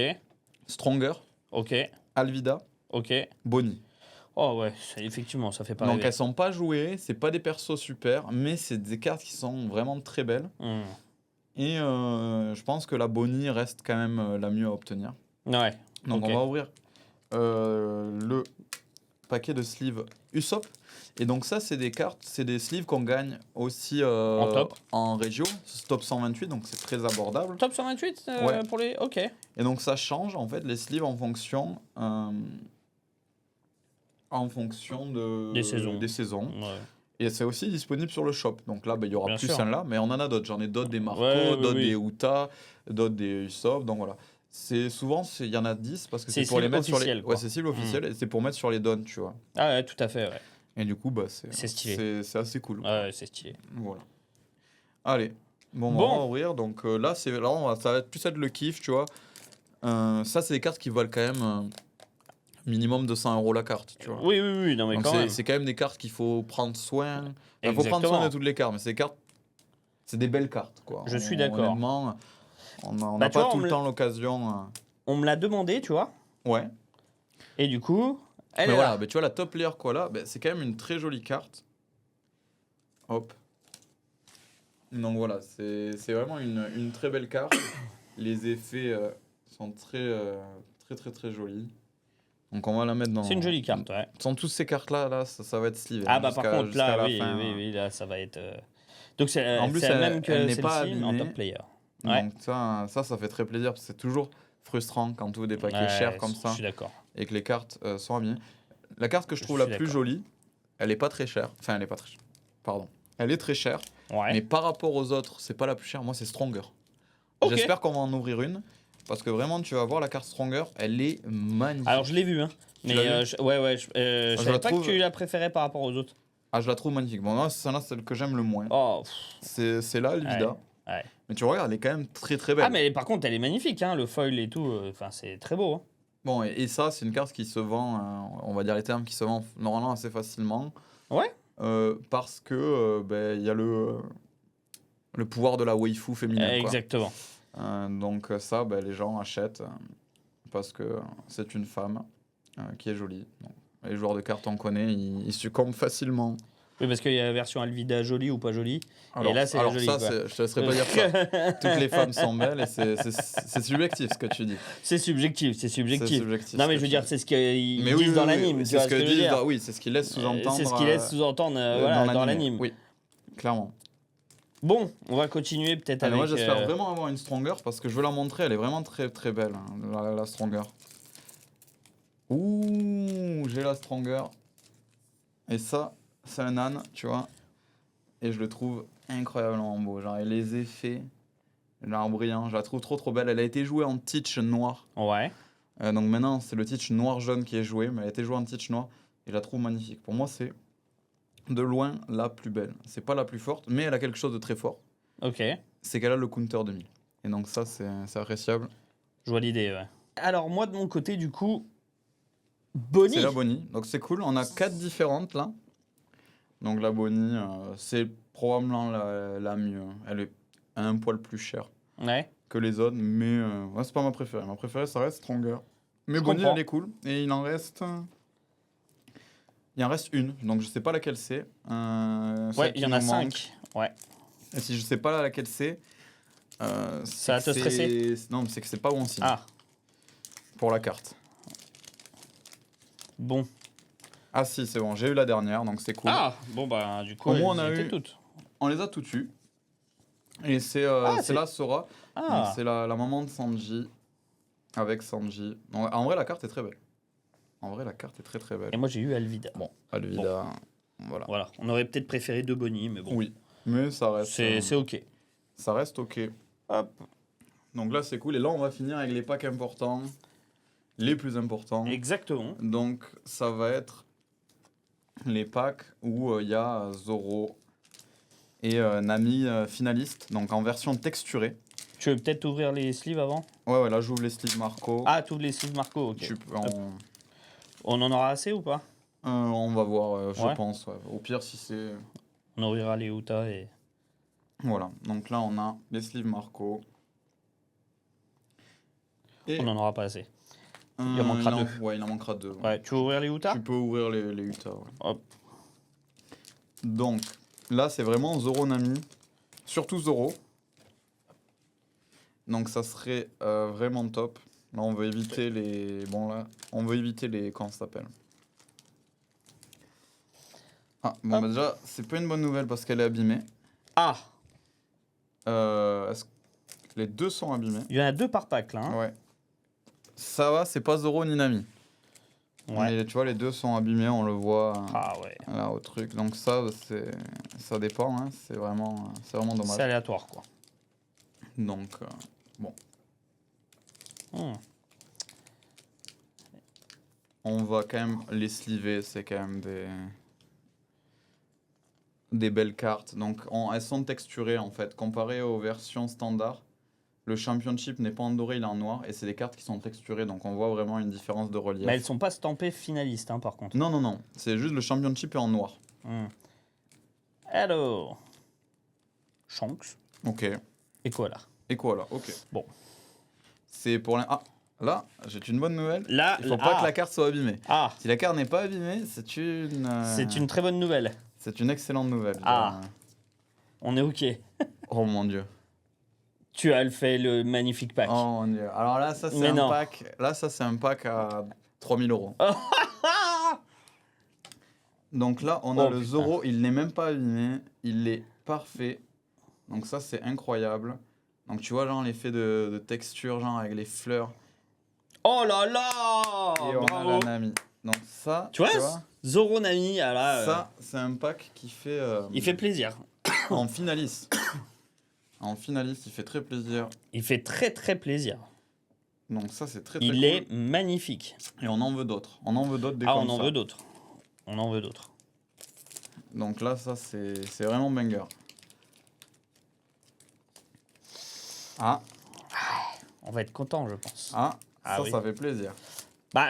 Stronger, Ok. Alvida, Ok. Bonnie. Oh ouais, effectivement, ça fait pas Donc rêver. elles sont pas jouées, c'est pas des persos super, mais c'est des cartes qui sont vraiment très belles. Hmm. Et je pense que la Bonnie reste quand même la mieux à obtenir. Ouais. Donc Ok. on va ouvrir le paquet de sleeves Usopp. Et donc ça c'est des cartes, c'est des sleeves qu'on gagne aussi En top. en régio, c'est top 128, donc c'est très abordable. Top 128 Ouais. pour les. Ok. Et donc ça change en fait les sleeves en fonction Des saisons. des saisons. Ouais. Et c'est aussi disponible sur le shop. Donc là, il y aura Bien plus sûr. celle-là, mais on en a d'autres. J'en ai d'autres des Marco, Ouais, oui, d'autres oui. des Uta, d'autres des Usopp. Donc voilà. C'est souvent, il y en a 10 parce que C'est c'est pour les cible mettre sur les. officielle, quoi. Ouais, c'est cible officielle et c'est pour mettre sur les dons, tu vois. Ah ouais, tout à fait, ouais. Et du coup, C'est stylé. c'est assez cool. Ouais, c'est stylé. Voilà. Allez. Bon, Bon. on va ouvrir. Donc là, ça va plus être le kiff, tu vois. Ça, c'est des cartes qui valent quand même minimum de 100 € la carte, tu vois. Oui, oui, oui, non mais Donc quand même. c'est quand même des cartes qu'il faut prendre soin. Il faut prendre soin de toutes les cartes, mais ces cartes, c'est des belles cartes, quoi. Je suis d'accord. Honnêtement, on Bah, n'a tu pas vois, tout on le me temps l'occasion. On me l'a demandé, tu vois. Ouais. Et du coup, elle Mais est voilà, là. mais tu vois, la top player Koala, c'est quand même une très jolie carte. Hop. Donc voilà, c'est vraiment une très belle carte. Les effets sont très très très jolis. Donc on va la mettre dans. C'est une jolie carte, ouais. Sans toutes ces cartes-là, ça va être slivé. Ah hein, bah par jusqu'à- contre, jusqu'à là, la oui, fin, oui, hein. oui, là, ça va être... Donc c'est En plus, c'est la elle- même que elle n'est pas celle-ci, mais en abîmée. top player. Ouais. Donc ça fait très plaisir parce que c'est toujours frustrant quand tu ouvres des paquets Ouais, chers comme Je ça suis d'accord. et que les cartes sont abîmées. La carte que je Je trouve la suis plus d'accord. jolie, elle est pas très chère. Enfin, elle est pas très chère. Pardon. Elle est très chère, Ouais. mais par rapport aux autres, c'est pas la plus chère. Moi, c'est Stronger. Ok. J'espère qu'on va en ouvrir une parce que vraiment, tu vas voir la carte Stronger, elle est magnifique. Alors je l'ai vu, hein. Tu Mais l'as vu ouais, ouais, je je savais la pas trouve- que tu la préférais par rapport aux autres. Ah, je la trouve magnifique. Bon, moi, celle-là, c'est celle que j'aime le moins. Oh, C'est là, Elvida. ouais. Mais tu regardes, elle est quand même très très belle. Ah mais par contre, elle est magnifique, hein, le foil et tout. Enfin, c'est très beau. Hein. Bon, et ça, c'est une carte qui se vend, on va dire les termes, qui se vend normalement assez facilement. Ouais. Parce que il y a le pouvoir de la waifu féminine. Quoi. Exactement. Donc ça, les gens achètent parce que c'est une femme qui est jolie. Donc, les joueurs de cartes, on connaît, ils succombent facilement. Oui, parce qu'il y a la version Alvida jolie ou pas jolie. Alors, et là, c'est alors joli. ça, quoi. je te laisserai pas dire ça. Toutes les femmes sont belles et c'est subjectif ce que tu dis. C'est subjectif, c'est C'est subjectif. subjectif. Non, ce mais que je veux tu dire, dis. c'est ce qu'ils Mais disent oui, dans oui, l'anime. oui, Tu c'est vois ce ce que que je veux disent, dire. oui, c'est ce qu'ils laissent sous-entendre. C'est ce qu'ils laissent sous-entendre dans l'anime. Oui, clairement. Bon, on va continuer peut-être Alors avec... moi j'espère vraiment avoir une Stronger parce que je veux la montrer, elle est vraiment très très belle, hein, la Stronger. Ouh, j'ai la Stronger. Et ça, c'est un âne, tu vois. Et je le trouve incroyablement beau. Genre, et les effets, l'art brillant, je la trouve trop trop belle. Elle a été jouée en Teach noir. Ouais. Donc maintenant, c'est le Teach noir-jaune qui est joué, mais elle a été jouée en Teach noir. Et je la trouve magnifique. Pour moi, c'est de loin la plus belle. C'est pas la plus forte, mais elle a quelque chose de très fort. Ok. C'est qu'elle a le counter 2000. Et donc ça, c'est appréciable. Je vois l'idée, ouais. Alors, moi, de mon côté, du coup, Bonnie. C'est la Bonnie. Donc c'est cool. On a 4 différentes là. Donc la Bonnie, c'est probablement la mieux. Elle est un poil plus chère Ouais. que les autres, mais ouais, c'est pas ma préférée. Ma préférée, ça reste Stronger. Mais Je Bonnie, comprends. elle est cool. Et il en reste une. Donc je sais pas laquelle c'est. Ouais, Celle il y qui en a nous manque. 5. Ouais. Et si je sais pas laquelle c'est, Ça va te stresser? Non, mais c'est que c'est pas où on signe. Ah, Pour la carte. bon. Ah si, c'est bon, j'ai eu la dernière, donc c'est cool. Ah, bon, bah, du coup, Au moins, elles on a y étaient eu- toutes. On les a toutes eues. Et c'est c'est- la Sora. Donc Ah, c'est la maman de Sanji. Avec Sanji. En vrai, la carte est très belle. En vrai, la carte est très très belle. et moi, j'ai eu Alvida. Bon, Alvida, voilà. Voilà, on aurait peut-être préféré 2 Bonnie, mais bon. Oui, mais ça reste, C'est OK. ça reste ok. Hop. Donc là, c'est cool. Et là, on va finir avec les packs importants. Les plus importants. Exactement. Donc, ça va être les packs où il y a Zoro et Nami finalistes, donc en version texturée. Tu veux peut-être ouvrir les sleeves avant? Ouais, là, j'ouvre les sleeves Marco. Ah, tu ouvres les sleeves Marco, OK. Tu peux, On en aura assez ou pas? on va voir, je Ouais. pense. Ouais. Au pire, si c'est... On ouvrira les Uta et... Voilà, donc là, on a les sleeves Marco. Et On n'en aura pas assez. Il en manquera deux. Ouais, il en manquera 2. Ouais, tu veux ouvrir les Uta? Tu peux ouvrir les Utah. Ouais. Hop. Donc, là, c'est vraiment Zoro Nami. Surtout Zoro. Donc, ça serait vraiment top. Là, on veut éviter les... Bon, là, on veut éviter les... Comment ça s'appelle? Ah, bon, Hop. bah déjà, c'est pas une bonne nouvelle parce qu'elle est abîmée. Ah, Est-ce que les deux sont abîmés? il y en a 2 par pack, là. Hein. Ouais. Ça va, c'est pas Zoro ni Nami. Ouais. Mais tu vois, les deux sont abîmés, on le voit Ah ouais. là au truc. Donc ça, ça dépend, hein. C'est vraiment dommage. C'est aléatoire, quoi. Donc, Hmm. on va quand même les sliver, c'est quand même des belles cartes. Donc, elles sont texturées en fait. Comparé aux versions standard, le Championship n'est pas en doré, il est en noir. Et c'est des cartes qui sont texturées, donc on voit vraiment une différence de relief. Mais elles sont pas stampées finalistes, hein, par contre. Non, non, non. C'est juste le Championship est en noir. Hmm. Alors... Shanks. Ok. Et quoi, là? Et quoi là? Ok. Bon. C'est pour Ah, là, j'ai une bonne nouvelle. Là, Il faut pas que la carte soit abîmée. Ah, Si la carte n'est pas abîmée, c'est c'est une très bonne nouvelle. c'est une excellente nouvelle. Ah. On est OK. Oh mon dieu. Tu as fait le magnifique pack. Oh mon dieu. Alors là, ça c'est Mais un non. pack. Là, ça c'est un pack à 3000 €. Ah Donc là, on a Oh, le putain. Zoro. Il n'est même pas abîmé. Il est parfait. Donc ça, c'est incroyable. Donc tu vois, genre l'effet de texture, genre avec les fleurs. Oh là là! Et on a Bravo. la Nami. Donc ça, Tu vois, Zoro Nami, ah là, ça, c'est un pack qui fait. il fait plaisir. En finaliste. En finaliste, il fait très plaisir. Il fait très très plaisir. Donc ça, c'est très très Il cool. est magnifique. Et on en veut d'autres. On en veut d'autres des Ah, comme on en ça. veut d'autres. On en veut d'autres. Donc là, ça, c'est vraiment banger. Ah, On va être content, je pense. ah, Ah ça, oui. ça fait plaisir. Bah,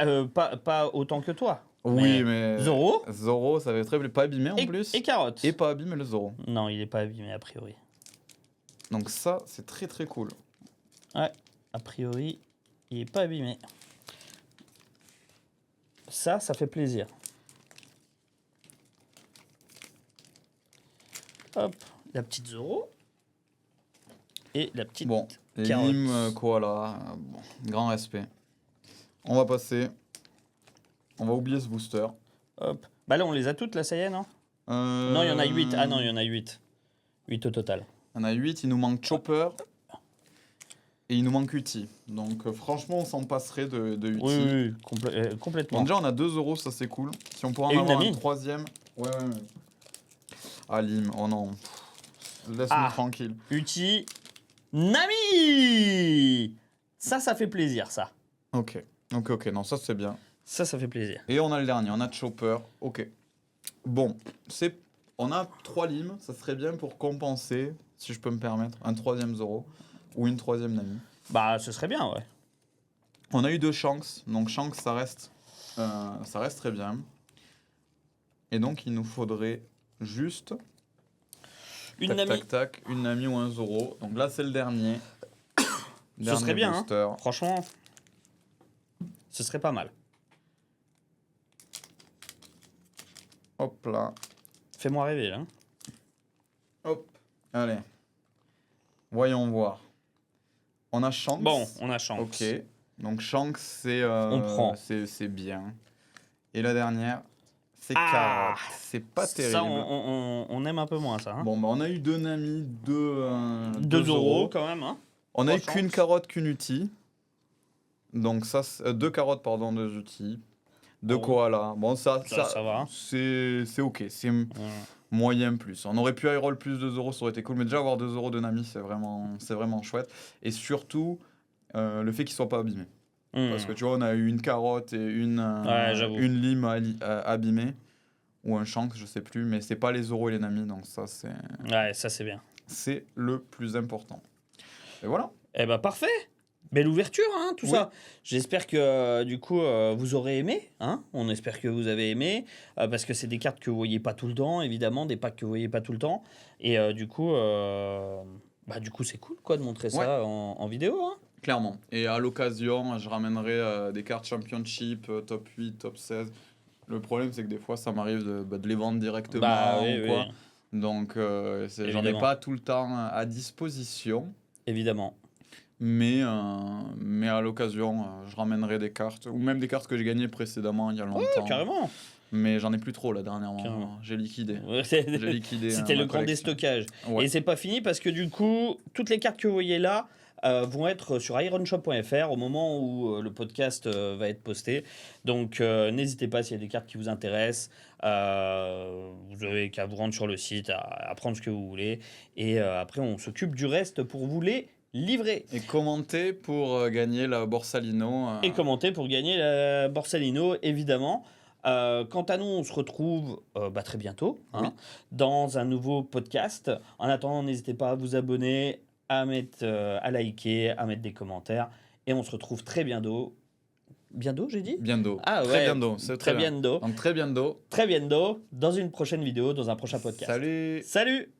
pas autant que toi. Oui, mais... Zoro Zoro, ça fait très plaisir. Pas abîmé en et, plus. et Carotte. Et pas abîmé le Zoro. Non, il est pas abîmé a priori. Donc ça, c'est très très cool. Ouais, a priori, il est pas abîmé. Ça fait plaisir. Hop, la petite Zoro. Et la petite... Bon, Carotte. Lim Koala, bon, grand respect. On va passer. On va oublier ce booster. Hop. Bah là, on les a toutes, là, ça y est, non? Non, il y en a 8. Ah non, il y en a 8. 8 au total. Il y en a 8, il nous manque Chopper. Et il nous manque Uti. Donc franchement, on s'en passerait de Uti. Oui, complètement. Bon, déjà, on a 2 euros, ça c'est cool. Si on pourrait Et en une avoir Nami. un troisième. Ouais. Ah, Lim, oh non. Laisse-nous Ah. tranquille. Uti. Nami! Ça fait plaisir, ça. Ok, non, ça c'est bien. Ça fait plaisir. Et on a le dernier, on a Chopper. Ok. Bon, on a 3 limes, ça serait bien pour compenser, si je peux me permettre, un troisième Zoro ou une troisième Nami. Bah, ce serait bien, ouais. On a eu 2 Shanks. Donc Shanks, ça reste très bien. Et donc, il nous faudrait juste... Une tac, Nami. tac, tac. Une Nami ou un Zoro. Donc là, c'est le dernier. Ce serait bien, hein. booster. Franchement, ce serait pas mal. Hop là. Fais-moi rêver, là. Hop. Allez. Voyons voir. On a Shanks. Bon, on a chance. Ok. Donc Shanks, On prend. c'est bien. Et la dernière, c'est Ah, Carotte. C'est pas terrible. Ça, on aime un peu moins, ça. Hein. Bon, bah, on a eu 2 Nami, 2 2 euros, quand même. Hein. On a eu 3 qu'une Shanks. carotte, qu'une Uti. Donc ça, 2 carottes, pardon, 2 Uti. 2 Bon. koalas. Bon, ça va. c'est ok. C'est moyen plus. On aurait pu high roll plus 2 euros, ça aurait été cool. Mais déjà, avoir 2 euros de Nami, c'est vraiment chouette. Et surtout, le fait qu'il soit pas abîmé. Parce que tu vois, on a eu une carotte et une lime abîmée. Ou un Shanks, je sais plus. Mais c'est pas les euros et les Nami. Donc ça, c'est bien. c'est le plus important. Et voilà. Eh ben, parfait. Belle ouverture, hein, tout Oui. ça. J'espère que, du coup, vous aurez aimé. Hein. On espère que vous avez aimé. Parce que c'est des cartes que vous voyez pas tout le temps, évidemment. Des packs que vous voyez pas tout le temps. Et du coup, c'est cool, quoi, de montrer ça en vidéo. Hein. Clairement. Et à l'occasion, je ramènerai des cartes Championship, top 8, top 16. Le problème, c'est que des fois, ça m'arrive de les vendre directement Oui, ou quoi. oui. Donc, j'en ai Évidemment. pas tout le temps à disposition. Évidemment. Mais à l'occasion, je ramènerai des cartes. Ou même des cartes que j'ai gagnées précédemment, il y a longtemps. Carrément. Mais j'en ai plus trop, là, dernièrement. Carrément. J'ai liquidé. Ouais, J'ai liquidé C'était ma le grand collection. déstockage. Ouais. Et c'est pas fini parce que du coup, toutes les cartes que vous voyez là vont être sur ironshop.fr au moment où le podcast va être posté. Donc n'hésitez pas s'il y a des cartes qui vous intéressent. Vous avez qu'à vous rendre sur le site, à prendre ce que vous voulez. Et après, on s'occupe du reste pour vous les livrer. Et commentez pour gagner la Borsalino. Et commentez pour gagner la Borsalino, évidemment. Quant à nous, on se retrouve très bientôt Oui. dans un nouveau podcast. En attendant, n'hésitez pas à vous abonner, à liker, à mettre des commentaires. Et on se retrouve très bientôt. Bientôt, j'ai dit Bientôt. Ah Très ouais, bientôt. C'est très très bien. bientôt. Donc très bientôt. Très bientôt, dans une prochaine vidéo, dans un prochain podcast. Salut. Salut!